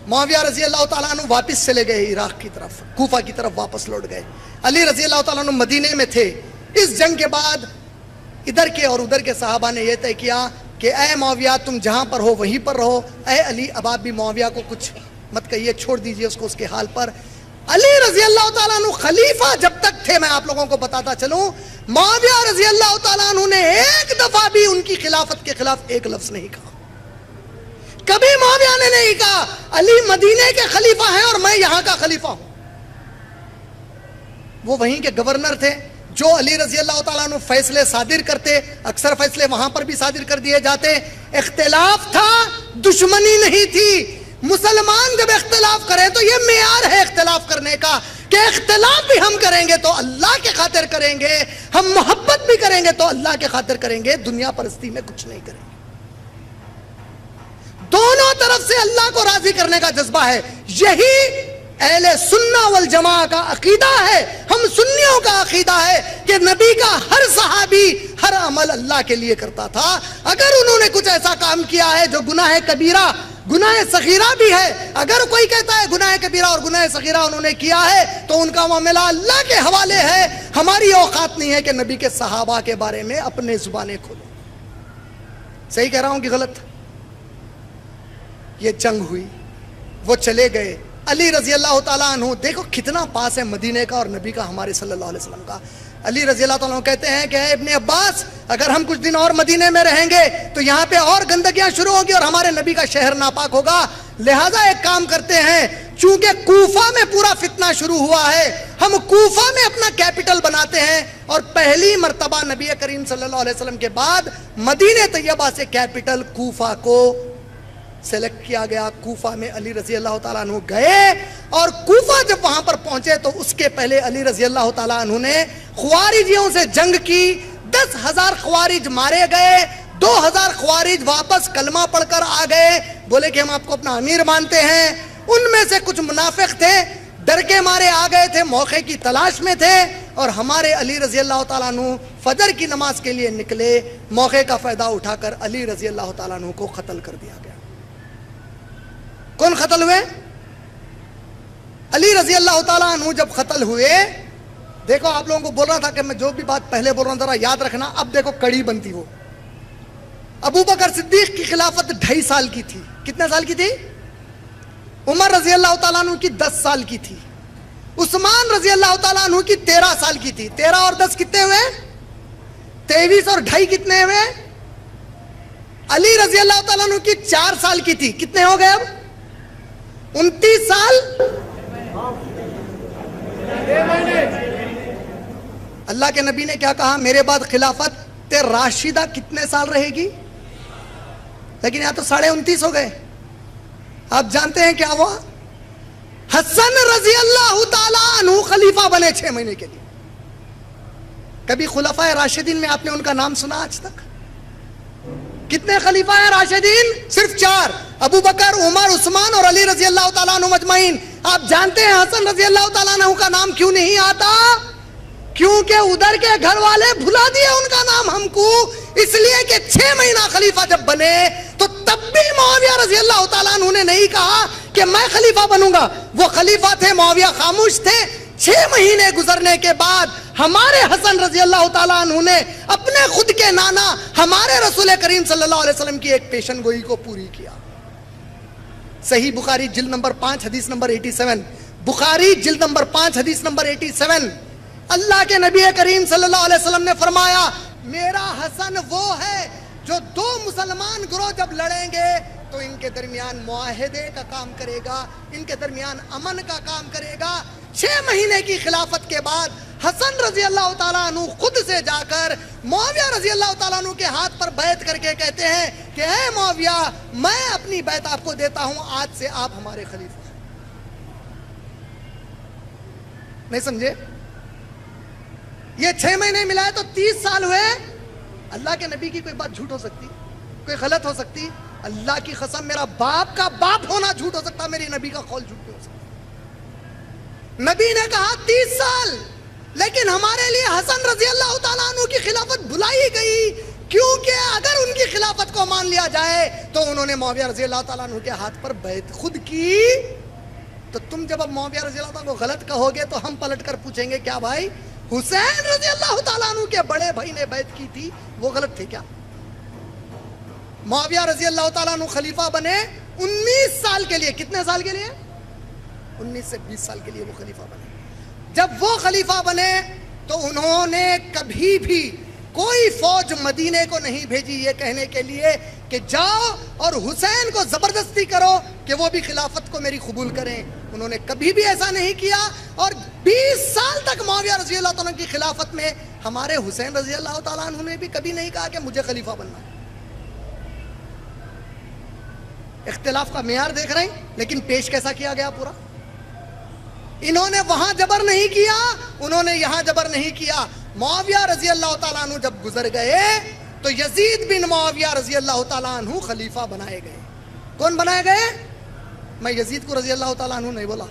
معاویہ رضی اللہ تعالیٰ عنہ واپس چلے گئے عراق کی طرف، کوفہ کی طرف واپس لوٹ گئے۔ علی رضی اللہ تعالیٰ عنہ مدینے میں تھے۔ اس جنگ کے بعد ادھر کے اور ادھر کے صحابہ نے یہ طے کیا کہ اے معاویہ تم جہاں پر ہو وہیں پر رہو، اے علی اب آپ بھی معاویہ کو کچھ مت کہیے، چھوڑ دیجئے اس کو اس کے حال پر۔ علی رضی اللہ تعالیٰ عنہ خلیفہ جب تک تھے، میں آپ لوگوں کو بتاتا چلوں، معاویہ رضی اللہ تعالیٰ عنہ نے ایک دفعہ بھی ان کی خلافت کے خلاف ایک لفظ نہیں کہا۔ کبھی معاویہ نے نہیں کہا علی مدینے کے خلیفہ ہیں اور میں یہاں کا خلیفہ ہوں۔ وہ وہیں کے گورنر تھے، جو علی رضی اللہ تعالیٰ عنہ فیصلے صادر کرتے، اکثر فیصلے وہاں پر بھی صادر کر دیے جاتے۔ اختلاف تھا، دشمنی نہیں تھی۔ مسلمان جب اختلاف کریں تو یہ معیار ہے اختلاف کرنے کا کہ اختلاف بھی ہم کریں گے تو اللہ کے خاطر کریں گے، ہم محبت بھی کریں گے تو اللہ کے خاطر کریں گے، دنیا پرستی میں کچھ نہیں کریں گے۔ دونوں طرف سے اللہ کو راضی کرنے کا جذبہ ہے، یہی اہل سنہ والجماعہ کا عقیدہ ہے۔ ہم سنیوں کا عقیدہ ہے کہ نبی کا ہر صحابی ہر عمل اللہ کے لیے کرتا تھا۔ اگر انہوں نے کچھ ایسا کام کیا ہے جو گناہ کبیرہ، گناہ صغیرہ بھی ہے، اگر کوئی کہتا ہے گناہ کبیرہ اور گناہ صغیرہ انہوں نے کیا ہے تو ان کا معاملہ اللہ کے حوالے ہے۔ ہماری اوقات نہیں ہے کہ نبی کے صحابہ کے بارے میں اپنے زبانیں کھولیں۔ صحیح کہہ رہا ہوں کہ غلط؟ یہ جنگ ہوئی، وہ چلے گئے۔ علی رضی اللہ تعالیٰ عنہ، دیکھو کتنا پاس ہے مدینے کا اور نبی کا ہمارے صلی اللہ علیہ وسلم کا۔ علی رضی اللہ تعالیٰ عنہ کہتے ہیں کہ اے ابن عباس، اگر ہم کچھ دن اور مدینے میں رہیں گے تو یہاں پہ اور گندگیاں شروع ہوگی اور ہمارے نبی کا شہر ناپاک ہوگا، لہٰذا ایک کام کرتے ہیں، چونکہ کوفہ میں پورا فتنہ شروع ہوا ہے، ہم کوفہ میں اپنا کیپٹل بناتے ہیں۔ اور پہلی مرتبہ نبی کریم صلی اللہ علیہ وسلم کے بعد مدینہ طیبہ سے کیپٹل کوفہ کو سلیکٹ کیا گیا۔ کوفہ میں علی رضی اللہ تعالیٰ عنہ گئے، اور کوفہ جب وہاں پر پہنچے تو اس کے پہلے علی رضی اللہ تعالیٰ عنہ نے خوارجیوں سے جنگ کی۔ 10,000 خوارج مارے گئے، 2,000 خوارج واپس کلمہ پڑھ کر آ گئے، بولے کہ ہم آپ کو اپنا امیر مانتے ہیں۔ ان میں سے کچھ منافق تھے، ڈر کے مارے آ گئے تھے، موقع کی تلاش میں تھے، اور ہمارے علی رضی اللہ تعالیٰ عنہ فجر کی نماز کے لیے نکلے، موقع کا فائدہ اٹھا کر علی رضی اللہ تعالیٰ عنہ کو قتل کر دیا گیا۔ کون قتل ہوئے؟ علی رضی اللہ تعالیٰ عنہ جب قتل ہوئے، دیکھو آپ لوگوں کو بول رہا تھا کہ میں جو بھی بات پہلے بول رہا ہوں ذرا یاد رکھنا، اب دیکھو کڑی بنتی ہو۔ ابو بکر صدیق کی خلافت 2.5 سال کی تھی۔ کتنے سال کی تھی؟ عمر رضی اللہ تعالیٰ عنہ کی 10 سال کی تھی، عثمان رضی اللہ تعالیٰ عنہ کی 13 سال کی تھی۔ 13 اور 10 کتنے ہوئے؟ 23 اور 2.5 کتنے ہوئے؟ علی رضی اللہ تعالیٰ عنہ کی 4 سال کی تھی، کتنے ہو گئے اب؟ 29 سال۔ اللہ کے نبی نے کیا کہا؟ میرے بعد خلافت راشدہ کتنے سال رہے گی؟ لیکن یہاں تو 29.5 ہو گئے۔ آپ جانتے ہیں کیا ہوا؟ حسن رضی اللہ تعالیٰ عنہ خلیفہ بنے 6 مہینے کے لیے۔ کبھی خلفائے راشدین میں آپ نے ان کا نام سنا آج تک؟ کتنے خلیفہ ہیں راشدین؟ صرف 4، ابو بکر، عمر، عثمان اور علی رضی اللہ تعالیٰ عنہ مجمعین۔ آپ جانتے ہیں حسن رضی اللہ تعالیٰ عنہ کا نام کیوں نہیں آتا؟ کیونکہ ادھر کے گھر والے بھلا دیے ان کا نام ہم کو، اس لیے کہ 6 مہینہ خلیفہ جب بنے تو تب بھی معاویہ رضی اللہ تعالیٰ عنہ نے نہیں کہا کہ میں خلیفہ بنوں گا۔ وہ خلیفہ تھے، معاویہ خاموش تھے۔ 6 مہینے گزرنے کے بعد ہمارے حسن رضی اللہ تعالیٰ عنہ نے اپنے خود کے نانا ہمارے رسول کریم صلی اللہ علیہ وسلم کی ایک پیشن گوئی کو پوری کیا۔ صحیح بخاری جلد نمبر 5 حدیث نمبر 87، بخاری جلد نمبر 5 حدیث نمبر 87، اللہ کے نبی کریم صلی اللہ علیہ وسلم نے فرمایا میرا حسن وہ ہے جو 2 مسلمان گروہ جب لڑیں گے تو ان کے درمیان معاہدے کا کام کرے گا، ان کے درمیان امن کا کام کرے گا۔ 6 مہینے کی خلافت کے بعد حسن رضی اللہ تعالیٰ عنہ خود سے جا کر معاویہ رضی اللہ تعالیٰ عنہ کے ہاتھ پر بیعت کر کے کہتے ہیں کہ اے معاویہ، میں اپنی بیعت آپ کو دیتا ہوں، آج سے آپ ہمارے خلیفہ ہیں۔ نہیں سمجھے؟ یہ 6 مہینے ملائے تو 30 سال ہوئے۔ اللہ کے نبی کی کوئی بات جھوٹ ہو سکتی؟ کوئی غلط ہو سکتی؟ اللہ کی قسم میرا باپ کا باپ ہونا جھوٹ ہو سکتا، میری نبی کا قول جھوٹ نہیں ہو سکتا۔ نبی نے کہا 30 سال، لیکن ہمارے لیے حسن رضی اللہ تعالیٰ عنہ کی خلافت بھلائی گئی، کیونکہ اگر ان کی خلافت کو مان لیا جائے تو انہوں نے معاویہ رضی اللہ تعالیٰ عنہ کے ہاتھ پر بیعت خود کی۔ تو تم جب اب معاویہ رضی اللہ تعالیٰ عنہ کو غلط کہو گے تو ہم پلٹ کر پوچھیں گے کیا بھائی حسین رضی اللہ تعالیٰ عنہ کے بڑے بھائی نے بیعت کی تھی، وہ غلط تھے کیا؟ معاویہ رضی اللہ تعالیٰ عنہ خلیفہ بنے 19 سال کے لیے۔ کتنے سال کے لیے؟ 19 سے 20 سال کے لیے وہ خلیفہ بنے۔ جب وہ خلیفہ بنے تو انہوں نے کبھی بھی کوئی فوج مدینے کو نہیں بھیجی یہ کہنے کے لیے کہ جاؤ اور حسین کو زبردستی کرو کہ وہ بھی خلافت کو میری قبول کریں۔ انہوں نے کبھی بھی ایسا نہیں کیا، اور 20 سال تک معاویہ رضی اللہ تعالیٰ کی خلافت میں ہمارے حسین رضی اللہ تعالیٰ عنہ نے بھی کبھی نہیں کہا کہ مجھے خلیفہ بننا ہے۔ اختلاف کا معیار دیکھ رہے ہیں، لیکن پیش کیسا کیا گیا پورا؟ انہوں نے وہاں جبر نہیں کیا، انہوں نے یہاں جبر نہیں کیا۔ معاویہ رضی اللہ تعالیٰ عنہ جب گزر گئے تو یزید بن معاویہ رضی اللہ تعالیٰ عنہ خلیفہ بنائے گئے۔ کون بنائے گئے؟ میں یزید کو رضی اللہ تعالیٰ عنہ نہیں بولا،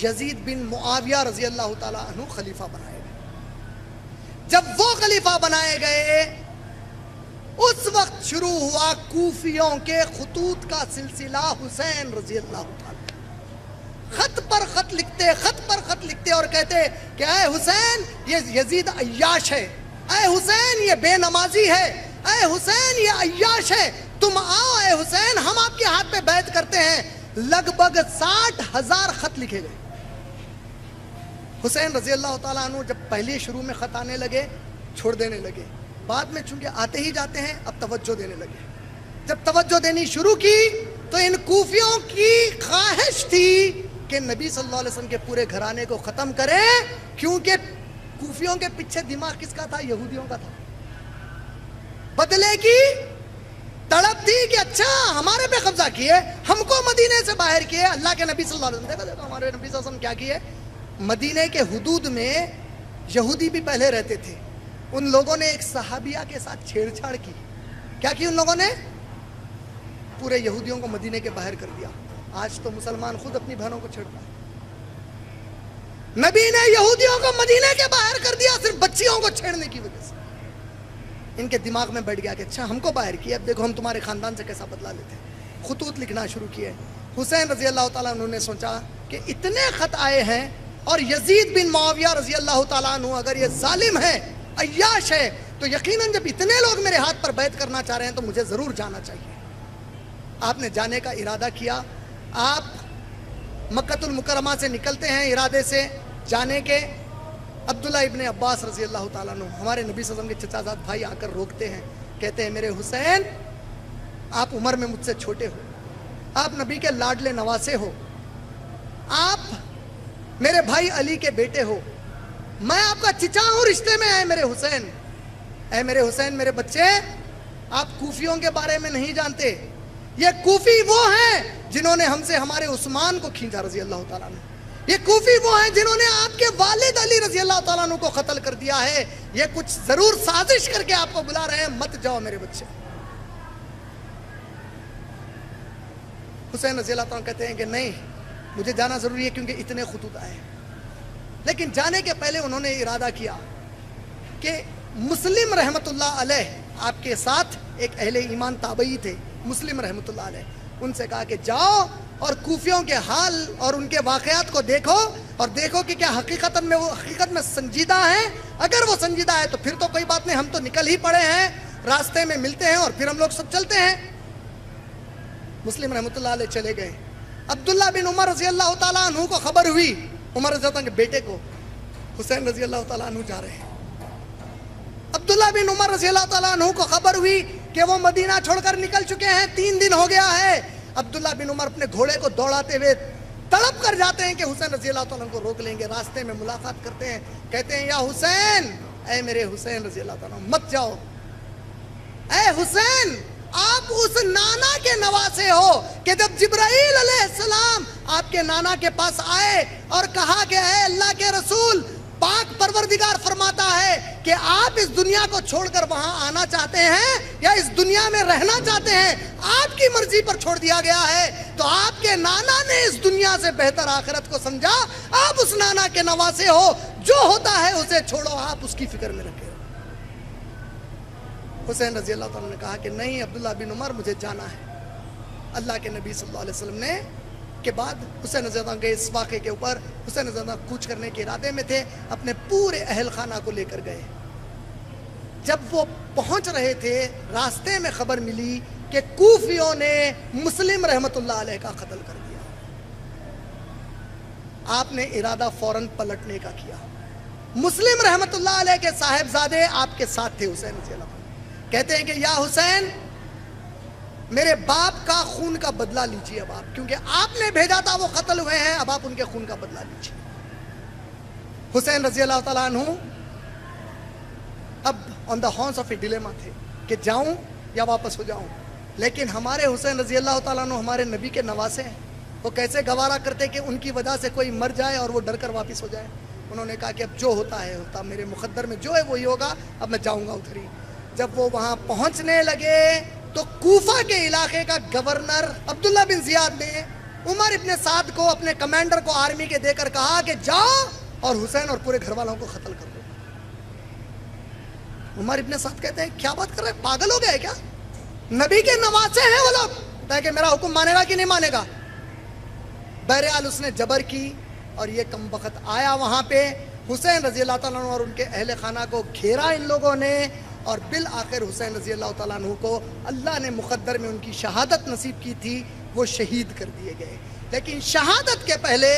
یزید بن معاویہ رضی اللہ تعالیٰ عنہ خلیفہ بنائے گئے۔ جب وہ خلیفہ بنائے گئے اس وقت شروع ہوا کوفیوں کے خطوط کا سلسلہ۔ حسین رضی اللہ تعالیٰ خط پر خط لکھتے، خط پر خط لکھتے اور کہتے کہ اے حسین یہ یزید عیاش ہے، اے حسین یہ بے نمازی ہے، اے حسین یہ عیاش ہے، تم آؤ اے حسین ہم آپ کے ہاتھ پہ بیعت کرتے ہیں۔ لگ بھگ 60,000 خط لکھے گئے۔ حسین رضی اللہ تعالیٰ عنہ جب پہلے شروع میں خط آنے لگے چھوڑ دینے لگے، بعد میں چونکہ آتے ہی جاتے ہیں اب توجہ دینے لگے۔ جب توجہ دینی شروع کی تو ان کوفیوں کی خواہش تھی کہ نبی صلی اللہ علیہ وسلم کے پورے گھرانے کو ختم کریں، کیونکہ کوفیوں کے پیچھے دماغ کس کا تھا؟ یہودیوں کا تھا۔ بدلے کی تڑپ تھی کہ اچھا ہمارے پہ قبضہ کیے، ہم کو مدینے سے باہر کیے۔ اللہ کے نبی صلی اللہ علیہ وسلم دیکھو ہمارے نبی صلی اللہ علیہ وسلم کیا کیے؟ مدینے کے حدود میں یہودی بھی پہلے رہتے تھے، ان لوگوں نے ایک صحابیہ کے ساتھ چھیڑ چھاڑ کی۔ کیا کی ان لوگوں نے؟ پورے یہودیوں کو مدینے کے باہر کر دیا۔ آج تو مسلمان خود اپنی بہنوں کو چھیڑتا ہے۔ نبی نے یہودیوں کو مدینے کے باہر کر دیا صرف بچیوں کو چھیڑنے کی وجہ سے. ان کے دماغ میں بیٹھ گیا کہ اچھا ہم کو باہر کیا، اب دیکھو ہم تمہارے خاندان سے کیسا بدلا لیتے ہیں. خطوط لکھنا شروع کیے. حسین رضی اللہ تعالیٰ عنہ نے سوچا کہ اتنے خط آئے ہیں اور یزید بن معاویہ رضی اللہ تعالیٰ عنہ اگر یہ ظالم ہے، عیاش ہے، تو یقیناً جب اتنے لوگ میرے ہاتھ پر بیعت کرنا چاہ رہے ہیں تو مجھے ضرور جانا چاہیے. آپ نے جانے کا ارادہ کیا. آپ مکہ المکرمہ سے نکلتے ہیں ارادے سے جانے کے. عبداللہ ابن عباس رضی اللہ تعالیٰ عنہ ہمارے نبی صلی اللہ علیہ وسلم کے چچا زاد بھائی آ کر روکتے ہیں، کہتے ہیں میرے حسین آپ عمر میں مجھ سے چھوٹے ہو، آپ نبی کے لاڈلے نواسے ہو، آپ میرے بھائی علی کے بیٹے ہو، میں آپ کا چچا ہوں رشتے میں. اے میرے حسین، اے میرے حسین، میرے بچے، آپ کوفیوں کے بارے میں نہیں جانتے. یہ کوفی وہ ہیں جنہوں نے ہم سے ہمارے عثمان کو کھینچا رضی اللہ تعالیٰ عنہ. یہ کوفی وہ ہیں جنہوں نے آپ کے والد علی رضی اللہ تعالیٰ عنہ کو قتل کر دیا ہے. یہ کچھ ضرور سازش کر کے آپ کو بلا رہے ہیں، مت جاؤ میرے بچے. حسین رضی اللہ تعالیٰ کہتے ہیں کہ نہیں، مجھے جانا ضروری ہے کیونکہ اتنے خطوط آئے. لیکن جانے کے پہلے انہوں نے ارادہ کیا کہ مسلم رحمت اللہ علیہ آپ کے ساتھ ایک اہل ایمان تابعی تھے، مسلم رحمت اللہ علیہ، ان سے کہا کہ جاؤ اور کوفیوں کے حال اور ان کے واقعات کو دیکھو اور دیکھو کہ کیا حقیقت میں سنجیدہ ہیں. اگر وہ سنجیدہ ہے تو پھر تو کوئی بات نہیں، ہم تو نکل ہی پڑے ہیں، راستے میں ملتے ہیں اور پھر ہم لوگ سب چلتے ہیں. مسلم رحمت اللہ علیہ چلے گئے. عبداللہ بن عمر رضی اللہ تعالیٰ عنہ کو خبر ہوئی، عمر رضی اللہ عنہ کے بیٹے کو، حسین رضی اللہ تعالیٰ عنہ جا رہے ہیں. عبداللہ بن عمر رضی اللہ تعالیٰ عنہ کو خبر ہوئی کہ وہ مدینہ چھوڑ کر نکل چکے ہیں، 3 دن ہو گیا ہے. عبداللہ بن عمر اپنے گھوڑے کو دوڑاتے ہوئے تڑپ کر جاتے ہیں کہ حسین رضی اللہ تعالیٰ عنہ کو روک لیں گے. راستے میں ملاقات کرتے ہیں، کہتے ہیں یا حسین، اے میرے حسین رضی اللہ تعالیٰ عنہ مت جاؤ. اے حسین، آپ اس نانا کے نواسے ہو کہ جب جبرائیل علیہ السلام آپ کے نانا کے پاس آئے اور کہا کہ اے اللہ کے رسول، پاک پروردگار فرماتا ہے کہ آپ اس دنیا کو چھوڑ کر وہاں آنا چاہتے ہیں یا اس دنیا میں رہنا چاہتے ہیں، آپ کی مرضی پر چھوڑ دیا گیا ہے. تو آپ کے نانا نے اس دنیا سے بہتر آخرت کو سمجھا. آپ اس نانا کے نواسے ہو، جو ہوتا ہے اسے چھوڑو، آپ اس کی فکر میں رکھے. حسین رضی اللہ تعالیٰ نے کہا کہ نہیں عبداللہ بن عمر، مجھے جانا ہے. اللہ کے نبی صلی اللہ علیہ وسلم نے کے بعد حسین رضی اللہ عنہ کے اس واقعے کے اوپر حسین رضی اللہ عنہ کوچ کرنے کے ارادے میں تھے، اپنے پورے اہل خانہ کو لے کر گئے. جب وہ پہنچ رہے تھے راستے میں خبر ملی کہ کوفیوں نے مسلم رحمت اللہ علیہ کا قتل کر دیا. آپ نے ارادہ فوراً پلٹنے کا کیا. مسلم رحمت اللہ علیہ کے صاحبزادے آپ کے ساتھ تھے. حسین رضی اللہ عنہ کہتے ہیں کہ یا حسین، میرے باپ کا خون کا بدلہ لیجیے اب آپ، کیونکہ آپ نے بھیجا تھا وہ قتل ہوئے ہیں، اب آپ ان کے خون کا بدلہ لیجیے. حسین رضی اللہ تعالیٰ عنہ اب آن دا ہارنس آف اے ڈیلیما تھے کہ جاؤں یا واپس ہو جاؤں. لیکن ہمارے حسین رضی اللہ تعالیٰ عنہ ہمارے نبی کے نواسے ہیں، وہ کیسے گوارا کرتے کہ ان کی وجہ سے کوئی مر جائے اور وہ ڈر کر واپس ہو جائے. انہوں نے کہا کہ اب جو ہوتا ہے ہوتا، میرے مقدر میں جو ہے وہی ہوگا، اب میں جاؤں گا ادھر ہی. جب وہ وہاں پہنچنے لگے تو کوفہ کے علاقے کا گورنر عبداللہ بن زیاد نے عمر ابن سعد کو، اپنے کمانڈر کو آرمی کے دے کر کہا کہ جاؤ اور حسین اور پورے گھر والوں کو قتل کر دو. عمر ابن سعد کہتے ہیں کیا بات کر رہے ہیں، پاگل ہو گئے کیا؟ نبی کے نواسے ہیں وہ لوگ، کہتے کہ میرا حکم مانے گا کہ نہیں مانے گا. بہرحال اس نے جبر کی اور یہ کم وقت آیا وہاں پہ. حسین رضی اللہ تعالیٰ عنہ اور ان کے اہل خانہ کو گھیرا ان لوگوں نے اور بالآخر حسین رضی اللہ تعالیٰ عنہ کو اللہ نے مقدر میں ان کی شہادت نصیب کی تھی، وہ شہید کر دیے گئے. لیکن شہادت کے پہلے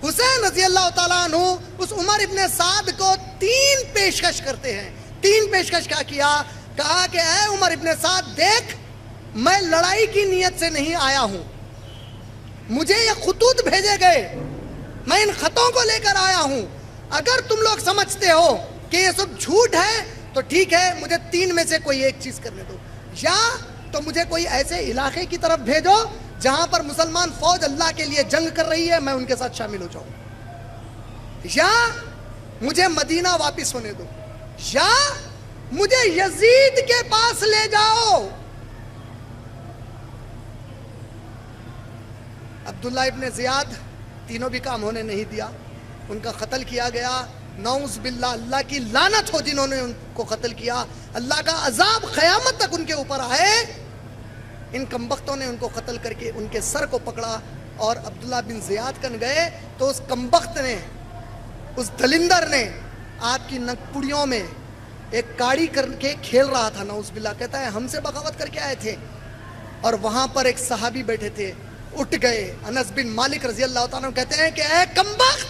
حسین رضی اللہ تعالیٰ عنہ اس عمر ابن سعد کو 3 پیشکش کرتے ہیں. 3 پیشکش کیا کیا؟ کہا کہ اے عمر ابن سعد، دیکھ میں لڑائی کی نیت سے نہیں آیا ہوں، مجھے یہ خطوط بھیجے گئے، میں ان خطوں کو لے کر آیا ہوں. اگر تم لوگ سمجھتے ہو کہ یہ سب جھوٹ ہے تو ٹھیک ہے، مجھے 3 میں سے کوئی ایک چیز کرنے دو. یا تو مجھے کوئی ایسے علاقے کی طرف بھیجو جہاں پر مسلمان فوج اللہ کے لیے جنگ کر رہی ہے، میں ان کے ساتھ شامل ہو جاؤں، یا مجھے مدینہ واپس ہونے دو، یا مجھے یزید کے پاس لے جاؤ. عبداللہ ابن زیاد تینوں بھی کام ہونے نہیں دیا. ان کا قتل کیا گیا. نعوذ باللہ, اللہ کی لعنت ہو جنہوں نے ان کو قتل کیا, اللہ کا عذاب قیامت تک ان کے اوپر آئے. ان کمبختوں نے ان کو قتل کر کے ان کے سر کو پکڑا اور عبداللہ بن زیاد کن گئے تو اس کمبخت نے, اس دلندر نے آپ کی نگپڑیوں میں ایک کاڑی کر کے کھیل رہا تھا. نعوذ باللہ, کہتا ہے ہم سے بغاوت کر کے آئے تھے. اور وہاں پر ایک صحابی بیٹھے تھے, اٹھ گئے. انس بن مالک رضی اللہ تعالیٰ عنہ کہتے ہیں کہ اے کمبخت,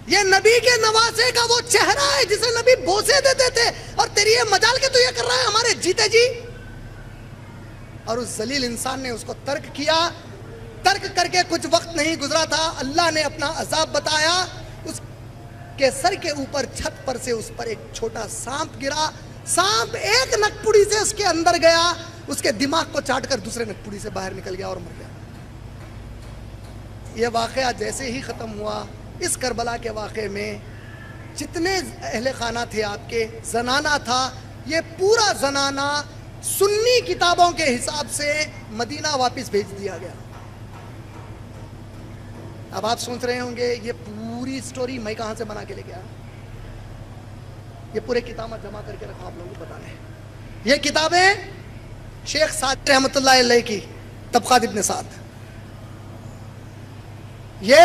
یہ نبی کے نواسے کا وہ چہرہ ہے جسے نبی بوسے دیتے تھے, اور تیری یہ مجال کے تو یہ کر رہا ہے ہمارے جیتے جی. اور اس ذلیل انسان نے اس کو ترک کیا. ترک کر کے کچھ وقت نہیں گزرا تھا, اللہ نے اپنا عذاب بتایا. اس کے سر کے اوپر چھت پر سے اس پر ایک چھوٹا سانپ گرا. سانپ ایک نگپڑی سے اس کے اندر گیا, اس کے دماغ کو چاٹ کر دوسرے نگپڑی سے باہر نکل گیا اور مر گیا. یہ واقعہ جیسے ہی ختم ہوا, اس کربلا کے واقعے میں جتنے اہل خانہ تھے آپ کے, زنانہ تھا, یہ پورا زنانہ سنی کتابوں کے حساب سے مدینہ واپس بھیج دیا گیا. اب آپ سوچ رہے ہوں گے یہ پوری سٹوری میں کہاں سے بنا کے لے گیا. یہ پورے کتابیں جمع کر کے رکھا آپ لوگوں کو بتانے. یہ کتابیں شیخ سعد رحمۃ اللہ علیہ کی, طبقات ابن سعد, یہ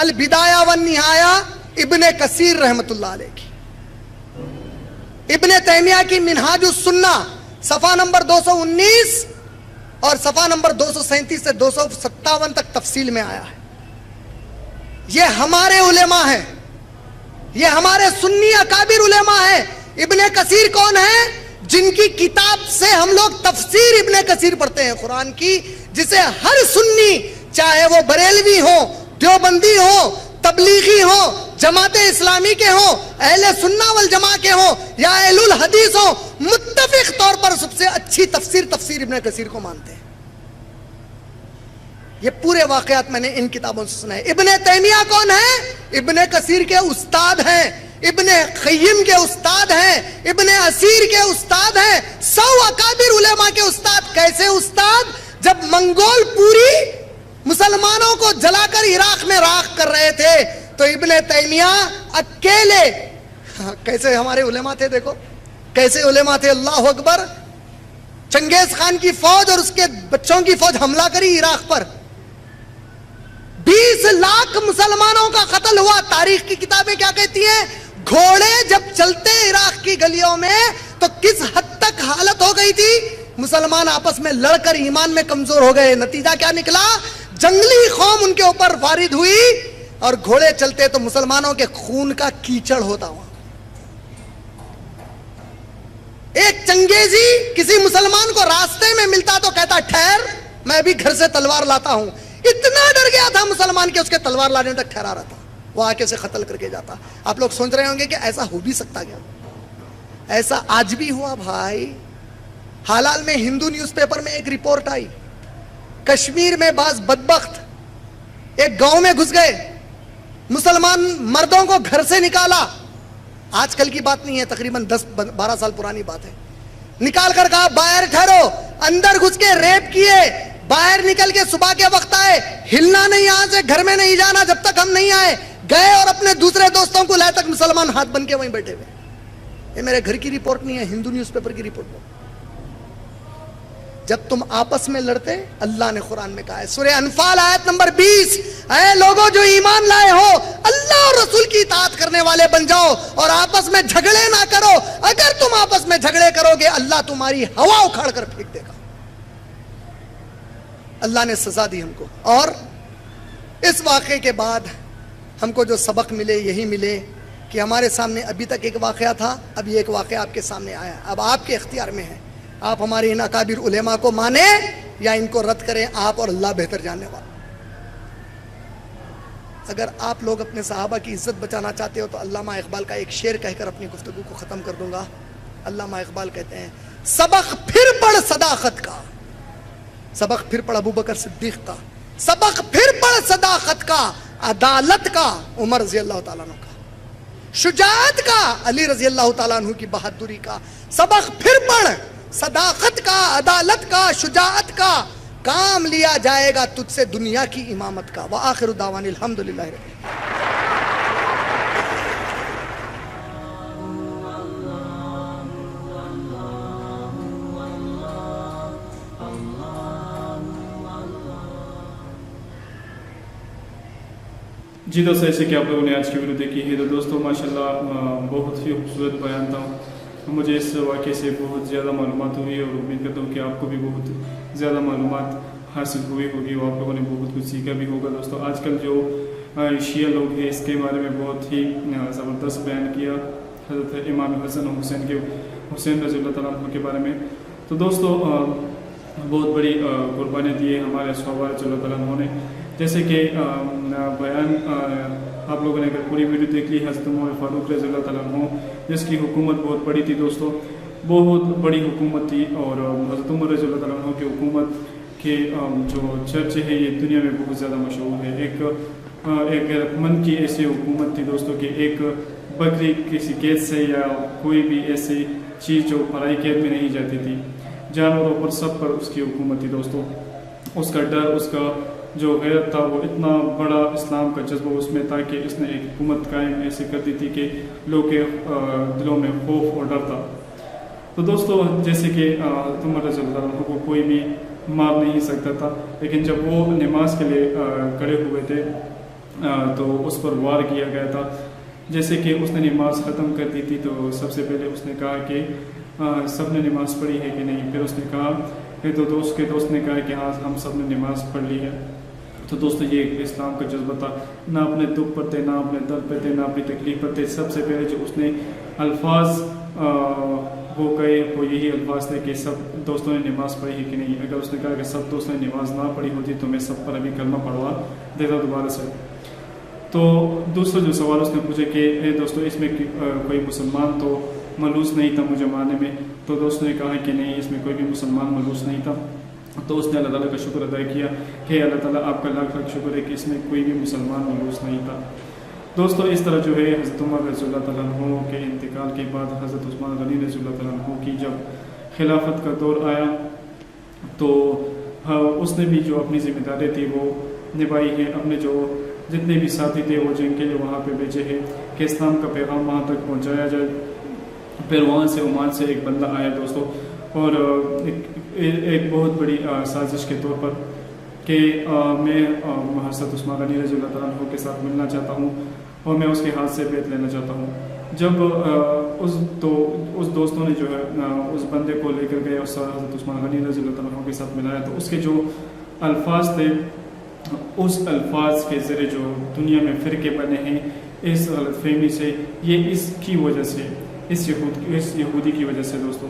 البدایہ والنہایہ ابن کثیر رحمۃ اللہ علیہ کی, ابن تیمیہ کی منہاج السنہ صفحہ نمبر 219 اور صفحہ نمبر 237 سے 257 تک تفصیل میں آیا ہے. یہ ہمارے علماء ہیں, یہ ہمارے سنی اکابر علماء ہیں. ابن کثیر کون ہے؟ جن کی کتاب سے ہم لوگ تفسیر ابن کثیر پڑھتے ہیں قرآن کی, جسے ہر سنی, چاہے وہ بریلوی ہو, دیوبندی ہو, تبلیغی ہو, جماعت اسلامی کے ہوں, اہل سنہ والجماع کے ہوں, یا اہل الحدیث ہوں, متفق طور پر سب سے اچھی تفسیر ابن کثیر کو مانتے ہیں. یہ پورے واقعات میں نے ان کتابوں سے سنا ہے. ابن تیمیہ کون ہے؟ ابن کثیر کے استاد ہیں, ابن قیم کے استاد ہیں, ابن اسیر کے استاد ہیں, 100 اکابر علماء کے استاد. کیسے استاد؟ جب منگول پوری مسلمانوں کو جلا کر عراق میں راکھ کر رہے تھے تو ابن تیمیہ اکیلے, کیسے ہمارے علماء تھے, دیکھو کیسے علماء تھے, اللہ اکبر. چنگیز خان کی فوج اور اس کے بچوں کی فوج حملہ کری عراق پر, 20 لاکھ مسلمانوں کا قتل ہوا. تاریخ کی کتابیں کیا کہتی ہیں؟ گھوڑے جب چلتے عراق کی گلیوں میں تو کس حد تک حالت ہو گئی تھی, مسلمان آپس میں لڑ کر ایمان میں کمزور ہو گئے. نتیجہ کیا نکلا؟ جنگلی قوم ان کے اوپر وارد ہوئی اور گھوڑے چلتے تو مسلمانوں کے خون کا کیچڑ ہوتا ہوا. ایک چنگیزی کسی مسلمان کو راستے میں ملتا تو کہتا ٹھہر, میں بھی گھر سے تلوار لاتا ہوں. اتنا ڈر گیا تھا مسلمان کہ اس کے تلوار لانے تک ٹھہرا رہتا, وہ آ کے اسے قتل کر کے جاتا. آپ لوگ سوچ رہے ہوں گے کہ ایسا ہو بھی سکتا کیا؟ ایسا آج بھی ہوا بھائی. حال میں ہندو نیوز پیپر میں ایک رپورٹ آئی, کشمیر میں بعض بدبخت ایک گاؤں میں گھس گئے, مسلمان مردوں کو گھر سے نکالا. آج کل کی بات نہیں ہے, تقریباً 10-12 سال پرانی بات ہے. نکال کر کہا باہر ٹھہرو, اندر گھس کے ریپ کیے, باہر نکل کے صبح کے وقت آئے, ہلنا نہیں, یہاں سے گھر میں نہیں جانا جب تک ہم نہیں آئے. گئے اور اپنے دوسرے دوستوں کو لائے, تک مسلمان ہاتھ بن کے وہیں بیٹھے ہوئے. یہ میرے گھر کی رپورٹ نہیں ہے, ہندو نیوز پیپر کی رپورٹ ہے. جب تم آپس میں لڑتے, اللہ نے قرآن میں کہا ہے, سورہ انفال آیت نمبر 20, اے لوگوں جو ایمان لائے ہو, اللہ اور رسول کی اطاعت کرنے والے بن جاؤ اور آپس میں جھگڑے نہ کرو. اگر تم آپس میں جھگڑے کرو گے اللہ تمہاری ہوا اکھاڑ کر پھینک دے گا. اللہ نے سزا دی ہم کو. اور اس واقعے کے بعد ہم کو جو سبق ملے یہی ملے کہ ہمارے سامنے ابھی تک ایک واقعہ تھا, اب یہ ایک واقعہ آپ کے سامنے آیا, اب آپ کے اختیار میں ہے. آپ ہمارے ان اکابر علماء کو مانیں یا ان کو رد کریں, آپ اور اللہ بہتر جاننے والا. اگر آپ لوگ اپنے صحابہ کی عزت بچانا چاہتے ہو تو علامہ اقبال کا ایک شعر کہہ کر اپنی گفتگو کو ختم کر دوں گا. علامہ اقبال کہتے ہیں, سبق پھر پڑھ صداقت کا, سبق پھر پڑھ ابو بکر صدیق کا, سبق پھر پڑھ صداقت کا, عدالت کا عمر رضی اللہ تعالیٰ عنہ کا, شجاعت کا علی رضی اللہ تعالیٰ عنہ کی بہادری کا. سبق پھر پڑھ صداقت کا, عدالت کا, شجاعت کا, کام لیا جائے گا تجھ سے دنیا کی امامت کا. وآخر دعوان الحمدللہ رب العالمین. جی دوستو، ایسے کہ آپ لوگوں نے آج کی ویڈیو دیکھی ہے تو دوستو ماشاءاللہ بہت ہی خوبصورت بیان تھا. مجھے اس واقعے سے بہت زیادہ معلومات ہوئی اور امید کرتا ہوں کہ آپ کو بھی بہت زیادہ معلومات حاصل ہوئی ہوگی اور آپ لوگوں نے بہت کچھ سیکھا بھی ہوگا. دوستو آج کل جو شیعہ لوگ ہیں اس کے بارے میں بہت ہی زبردست بیان کیا حضرت امام حسن و حسین رضی اللہ تعالیٰ عنہ کے بارے میں. تو دوستو بہت بڑی قربانی دی ہے ہمارے صحابہ رضی اللہ تعالیٰ عنہ نے. جیسے کہ بیان آپ لوگوں نے اگر پوری ویڈیو دیکھ لی حضرت عمر فاروق رضی اللہ تعالیٰ عنہ جس کی حکومت بہت بڑی تھی دوستو، بہت بڑی حکومت تھی اور حضرت عمر رضی اللہ تعالیٰ عنہ کی حکومت کے جو چرچے ہیں یہ دنیا میں بہت زیادہ مشہور ہے. ایک غیرت مند کی ایسی حکومت تھی دوستو کہ ایک بکری کسی قید سے یا کوئی بھی ایسی چیز جو فرائی قید میں نہیں جاتی تھی، جانوروں پر سب پر اس کی حکومت تھی دوستو. اس کا ڈر، اس کا جو غیرت تھا وہ اتنا بڑا اسلام کا جذبہ اس میں تھا کہ اس نے ایک حکومت قائم ایسے کر دی تھی کہ لوگ کے دلوں میں خوف اور ڈر تھا. تو دوستو جیسے کہ عمر رضی اللہ عنہ کو کوئی بھی مار نہیں سکتا تھا، لیکن جب وہ نماز کے لیے کھڑے ہوئے تھے تو اس پر وار کیا گیا تھا. جیسے کہ اس نے نماز ختم کر دی تھی تو سب سے پہلے اس نے کہا کہ سب نے نماز پڑھی ہے کہ نہیں. پھر اس نے کہا کہ تو دوست نے کہا کہ ہاں ہم سب نے نماز پڑھ لی ہے. تو دوستو یہ ایک اسلام کا جذبہ تھا، نہ اپنے دکھ پر تھے، نہ اپنے درد پہ تھے، نہ اپنی تکلیف پر تھے. سب سے پہلے جو اس نے الفاظ وہ کہے وہ یہی الفاظ تھے کہ سب دوستوں نے نماز پڑھی ہے کہ نہیں. اگر اس نے کہا کہ سب دوستوں نے نماز نہ پڑھی ہوتی تو میں سب پر ابھی کلمہ پڑھوا دیتا دوبارہ سے. تو دوسرا جو سوال اس نے پوچھا کہ اے دوستو اس میں کوئی مسلمان تو ملوث نہیں تھا مجھے مارنے میں. تو دوستوں نے کہا کہ نہیں، اس میں کوئی بھی مسلمان ملوث نہیں تھا. تو اس نے اللہ تعالیٰ کا شکر ادا کیا کہ اللہ تعالیٰ آپ کا لاکھ لاکھ شکر ہے کہ اس میں کوئی بھی مسلمان ملوث نہیں تھا. دوستو اس طرح جو ہے حضرت عمر رضی اللہ تعالیٰ عنہ کے انتقال کے بعد حضرت عثمان غنی رضی اللہ تعالیٰ عنہ کی جب خلافت کا دور آیا تو اس نے بھی جو اپنی ذمہ داری تھی وہ نبھائی ہے. اپنے جو جتنے بھی ساتھی تھے وہ جنگ کے لیے وہاں پہ بھیجے ہیں کہ اسلام کا پیغام وہاں تک پہنچایا جائے. پھر وہاں سے عمان سے ایک بندہ آیا دوستو اور ایک بہت بڑی سازش کے طور پر کہ میں حضرت عثمان غنی رضی اللہ تعالیٰ عنہ کے ساتھ ملنا چاہتا ہوں اور میں اس کے ہاتھ سے بیعت لینا چاہتا ہوں. جب اس دوستوں نے جو ہے اس بندے کو لے کر گئے اور حضرت عثمان غنی رضی اللہ تعالیٰ عنہ کے ساتھ ملایا تو اس کے جو الفاظ تھے اس الفاظ کے ذریعے جو دنیا میں فرقے بنے ہیں اس غلط فہمی سے، یہ اس کی وجہ سے اس یہودی کی وجہ سے دوستو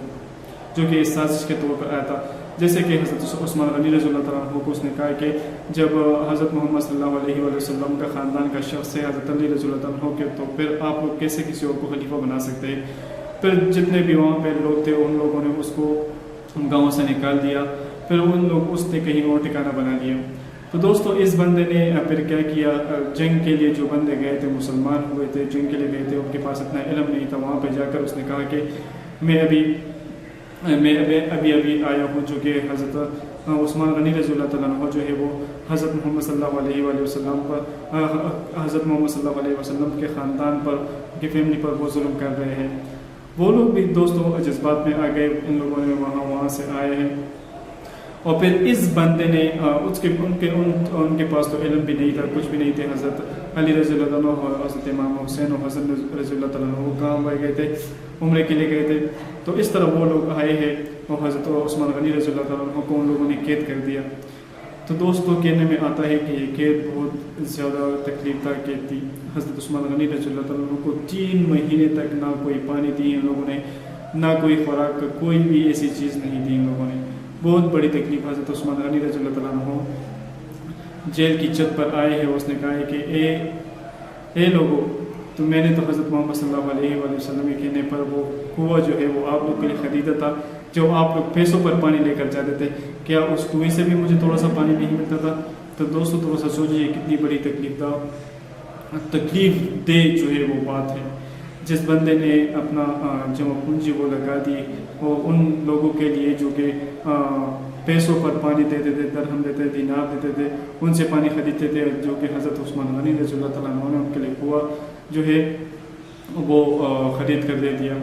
جو کہ اس سازش کے طور پر آیا تھا. جیسے کہ حضرت عثمان غنی رضی اللہ تعالیٰ عنہ کو اس نے کہا کہ جب حضرت محمد صلی اللہ علیہ وآلہ وسلم کا خاندان کا شخص ہے حضرت علی رضی اللہ تعالیٰ عنہ کے، تو پھر آپ لوگ کیسے کسی اور کو خلیفہ بنا سکتے ہیں. پھر جتنے بھی وہاں پہ لوگ تھے ان لوگوں نے اس کو گاؤں سے نکال دیا. پھر اس نے کہیں اور ٹھکانہ بنا لیا. تو دوستو اس بندے نے پھر کیا کیا، جنگ کے لیے جو بندے گئے تھے مسلمان ہوئے تھے جنگ کے لیے گئے تھے ان کے پاس اتنا علم نہیں تھا، وہاں پہ جا کر اس نے کہا کہ میں ابھی آیا ہوں جو کہ حضرت عثمان غنی رضی اللہ تعالیٰ عنہ جو ہے وہ حضرت محمد صلی اللہ علیہ وآلہ وسلم پر حضرت محمد صلی اللہ علیہ وسلم کے خاندان پر ان کی فیملی پر وہ ظلم کر رہے ہیں. وہ لوگ بھی دوستوں جذبات میں آ گئے، ان لوگوں نے وہاں سے آئے ہیں. اور پھر اس بندے نے ان کے پاس تو علم بھی نہیں تھا، کچھ بھی نہیں تھے. حضرت علی رضی اللہ عنہ اور حضرت امام حسین اور حضرت رضی اللہ تعالیٰ عنہ وہ کام بھائی گئے تھے، عمرے کے لیے گئے تھے. تو اس طرح وہ لوگ آئے ہیں اور حضرت عثمان غنی رضی اللہ تعالیٰ عنہ کو ان لوگوں نے قید کر دیا. تو دوستوں کہنے میں آتا ہے کہ یہ قید بہت زیادہ تکلیف دہ قید تھی. حضرت عثمان غنی رضی اللہ تعالیٰ عنہ کو 3 مہینے تک نہ کوئی پانی دی ان لوگوں نے، نہ کوئی خوراک، کوئی بھی ایسی چیز نہیں دی ان لوگوں نے. بہت بڑی تکلیف. حضرت عثمان غنی رضی اللہ تعالیٰ عنہ جیل کی چھت پر آئے ہیں. اس نے کہا ہے کہ اے لوگوں، تو میں نے تو حضرت محمد صلی اللہ علیہ وآلہ وسلم کے کہنے پر وہ کنواں جو ہے وہ آپ لوگ کے لیے خریدا تھا جو آپ لوگ پیسوں پر پانی لے کر جاتے تھے، کیا اس کنویں سے بھی مجھے تھوڑا سا پانی نہیں ملتا تھا؟ تو دوستو تھوڑا سا سوچیے کتنی بڑی تکلیف دہ جو ہے وہ بات ہے. جس بندے نے اپنا جمع پونجی وہ لگا دی وہ ان لوگوں کے لیے جو کہ پیسوں پر پانی دیتے تھے، درہم دیتے تھے، دینار دیتے تھے، ان سے پانی خریدتے تھے، جو کہ حضرت عثمان غنی رضی اللہ تعالیٰ عنہ نے ان کے لیے کنواں جو ہے وہ خرید کر دے دیا.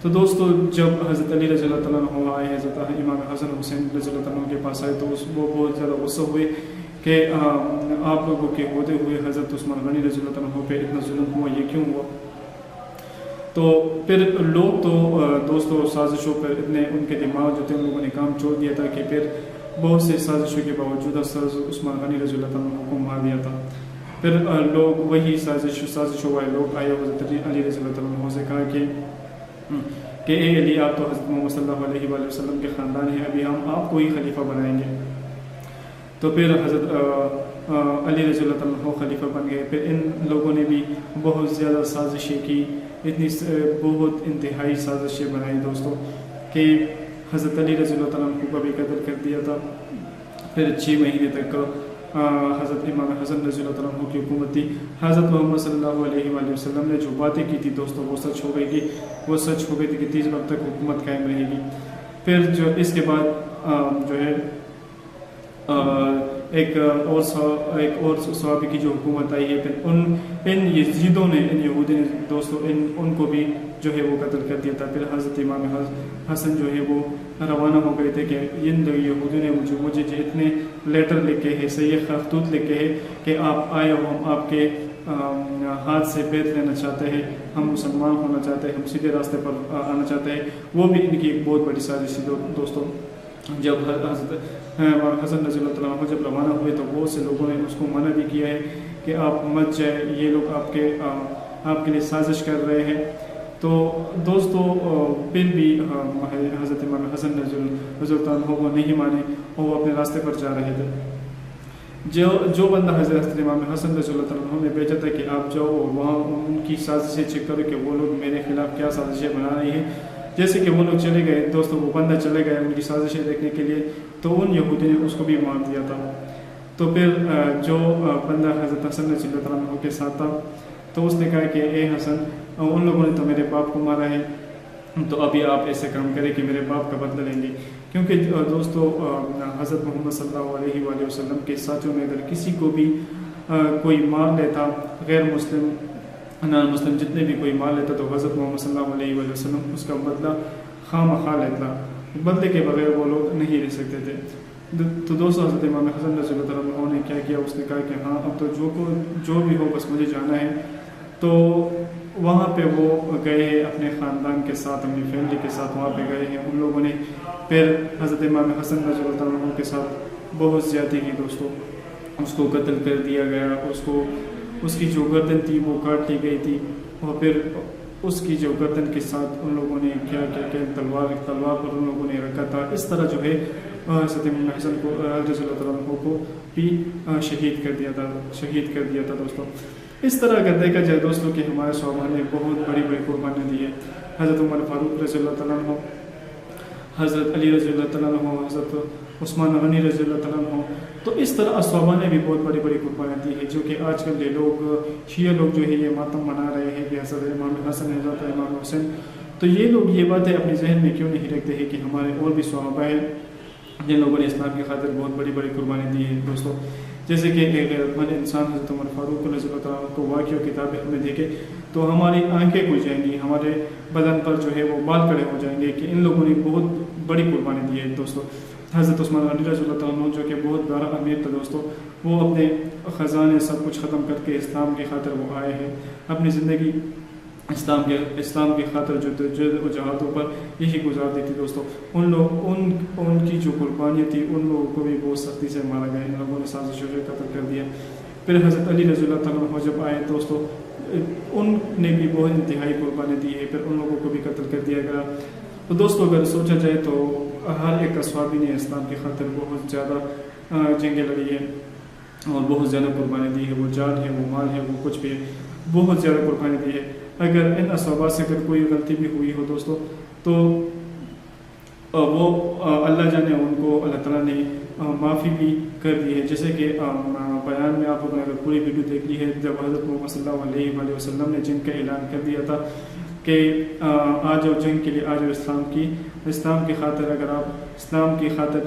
تو دوستو جب حضرت علی رضی اللہ تعالیٰ عنہ آئے، حضرت امام حسن حسین رضی اللہ تعالیٰ عنہ کے پاس آئے تو وہ بہت زیادہ غصہ ہوئے کہ آپ لوگوں کے ہوتے ہوئے حضرت عثمان غنی رضی اللہ عنہ پہ اتنا ظلم ہوا، یہ کیوں ہوا؟ تو پھر لوگ تو دوستوں سازشوں پر اتنے ان کے دماغ جو تھے ان لوگوں نے کام چھوڑ دیا تھا کہ پھر بہت سے سازشوں کے باوجود حضرت عثمان غنی رضی اللہ عنہ کو مار دیا تھا۔ پھر لوگ وہی سازشوں والے لوگ آئے حضرت علی رضی اللہ عنہ سے کہا کہ اے علی، آپ تو حضرت محمد صلی اللہ علیہ وآلہ وسلم کے خاندان ہیں، ابھی ہم آپ کو ہی خلیفہ بنائیں گے۔ تو پھر حضرت علی رضی اللہ عنہ خلیفہ بن گئے۔ پھر ان لوگوں نے بھی بہت زیادہ سازشیں کی، اتنی بہت انتہائی سازشیں بنائی دوستوں کہ حضرت علی رضی اللہ عنہ کو بھی قتل کر دیا تھا۔ پھر 6 مہینے تک حضرت امام حسن رضی اللہ عنہ کی حکومت تھی۔ حضرت محمد صلی اللہ علیہ وآلہ وسلم نے جو باتیں کی تھی دوستوں وہ سچ ہو گئی تھی، وہ سچ ہو گئی تھی کہ 30 وقت تک حکومت قائم رہے گی۔ پھر جو اس کے بعد جو ہے ایک اور صحابی کی جو حکومت آئی ہے، پھر ان یزیدوں نے، ان یہودی نے دوستوں ان کو بھی جو ہے وہ قتل کر دیا تھا۔ پھر حضرت امام حسن جو ہے وہ روانہ ہو گئے تھے کہ ان یہودیوں نے مجھے اتنے لیٹر لکھے ہیں، صحیح خطوط لکھے ہیں کہ آپ آئے ہو، ہم آپ کے ہاتھ سے بیعت لینا چاہتے ہیں، ہم مسلمان ہونا چاہتے ہیں، ہم سیدھے راستے پر آنا چاہتے ہیں۔ وہ بھی ان کی ایک بہت بڑی سازش تھی دوستوں۔ جب حضرت حسن رضی اللہ عنہ جب روانہ ہوئے تو بہت سے لوگوں نے اس کو منع بھی کیا ہے کہ آپ مت جائیں، یہ لوگ آپ کے لیے سازش کر رہے ہیں۔ تو دوستو پھر بھی حضرت امام حسن رضی اللہ عنہ وہ نہیں مانے اور وہ اپنے راستے پر جا رہے تھے۔ جو بندہ حضرت امام حسن رضی اللہ عنہ نے بھیجا تھا کہ آپ جاؤ اور وہاں ان کی سازشیں چیک کرو کہ وہ لوگ میرے خلاف کیا سازشیں بنا رہی ہیں۔ جیسے کہ وہ لوگ چلے گئے دوستوں، وہ بندہ چلے گئے ان کی سازشیں دیکھنے کے لیے، تو ان یہودی نے اس کو بھی مار دیا تھا۔ تو پھر جو بندہ حضرت حسن رضی اللہ عنہ کے ساتھ تھا تو اس نے کہا کہ اے حسن، ان لوگوں نے تو میرے باپ کو مارا ہے، تو ابھی آپ ایسے کام کریں کہ میرے باپ کا بدلہ لیں گے۔ کیونکہ دوستو حضرت محمد صلی اللہ علیہ وآلہ وسلم کے ساتھیوں میں اگر کسی کو بھی کوئی مار لیتا، غیر مسلم نان مسلم جتنے بھی کوئی مار لیتا، تو حضرت محمد صلی اللہ علیہ وآلہ وسلم اس کا بدلہ خواہ لیتا، بدلے کے بغیر وہ لوگ نہیں رہ سکتے تھے۔ تو دوستو حضرت امام حسن رضی اللہ عنہ نے کیا کیا، اس نے کہا کہ ہاں اب تو جو بھی ہو بس مجھے جانا ہے۔ تو وہاں پہ وہ گئے ہیں اپنے خاندان کے ساتھ، اپنی فیملی کے ساتھ وہاں پہ گئے ہیں۔ ان لوگوں نے پھر حضرت امام حسن رضی اللہ عنہ کے ساتھ بہت زیادتی کی دوستوں، اس کو قتل کر دیا گیا، اس کی جو گردن تھی وہ کاٹ لی گئی تھی، اور پھر اس کی جو گردن کے ساتھ ان لوگوں نے کیا تلوار پر ان لوگوں نے رکھا تھا۔ اس طرح جو ہے حضرت امام حسن کو رضی اللہ عنہ کو بھی شہید کر دیا تھا دوستوں۔ اس طرح اگر دیکھا جائے دوستوں کہ ہمارے صحابہ نے بہت بڑی قربانیاں دی ہے۔ حضرت عمر فاروق رضی اللہ عنہ، حضرت علی رضی اللہ عنہ، حضرت عثمان غنی رضی اللہ عنہ، تو اس طرح صحابہ نے بھی بہت بڑی قربانیاں دی ہے، جو کہ آج کل یہ لوگ شیعہ لوگ جو ہے یہ ماتم منا رہے ہیں کہ حضرت امام حسن، حضرت امام حسین، تو یہ لوگ یہ باتیں اپنے ذہن میں کیوں نہیں رکھتے ہیں کہ ہمارے اور بھی صحابہ ہیں جن لوگوں نے اسلام کی خاطر بہت بڑی قربانی دی ہے دوستوں۔ جیسے کہ ایک غیرت مند انسان حضرت عمر فاروق رضی اللہ عنہ کو واقعہ کتابیں ہمیں دیکھے تو ہماری آنکھیں کھل جائیں گی، ہمارے بدن پر جو ہے وہ بال کڑے ہو جائیں گے کہ ان لوگوں نے بہت بڑی قربانی دی ہے دوستوں۔ حضرت عثمان غنی رضی اللہ عنہ جو کہ بہت بڑا امیر تھا دوستوں، وہ اپنے خزانے سب کچھ ختم کر کے اسلام کی خاطر وہ آئے ہیں، اپنی زندگی اسلام کی خاطر جو جہادوں پر یہی گزار دی تھی دوستوں۔ ان کی جو قربانیاں تھی ان لوگوں کو بھی بہت سختی سے مارا گیا، ان لوگوں نے سازشوں سے قتل کر دیا۔ پھر حضرت علی رضی اللہ عنہ جب آئے دوستوں، ان نے بھی بہت انتہائی قربانی دی ہے، پھر ان لوگوں کو بھی قتل کر دیا گیا۔ تو دوستوں اگر سوچا جائے تو ہر ایک صحابی نے اسلام کی خاطر بہت زیادہ جنگیں لڑی ہیں اور بہت زیادہ قربانی دی ہے، وہ جان ہے، وہ مال ہے، وہ کچھ بھی ہے، بہت زیادہ قربانی دی ہے۔ اگر ان صحابہ سے اگر کوئی غلطی بھی ہوئی ہو دوستوں تو وہ اللہ جانے ان کو اللہ تعالیٰ نے معافی بھی کر دی ہے۔ جیسے کہ بیان میں آپ لوگوں نے اگر پوری ویڈیو دیکھ لی ہے، جب حضرت محمد صلی اللہ علیہ وآلہ وسلم نے جنگ کا اعلان کر دیا تھا کہ آ جاؤ جنگ کے لیے، آ جاؤ اسلام کی خاطر، اگر آپ اسلام کی خاطر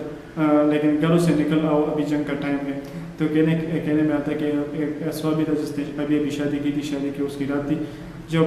لیکن گھروں سے نکل آؤ، ابھی جنگ کا ٹائم ہے۔ تو کہنے میں آتا ہے کہ ایک صحابی تھا جس نے ابھی شادی کی تھی، شادی کی اس کی رات تھی، جب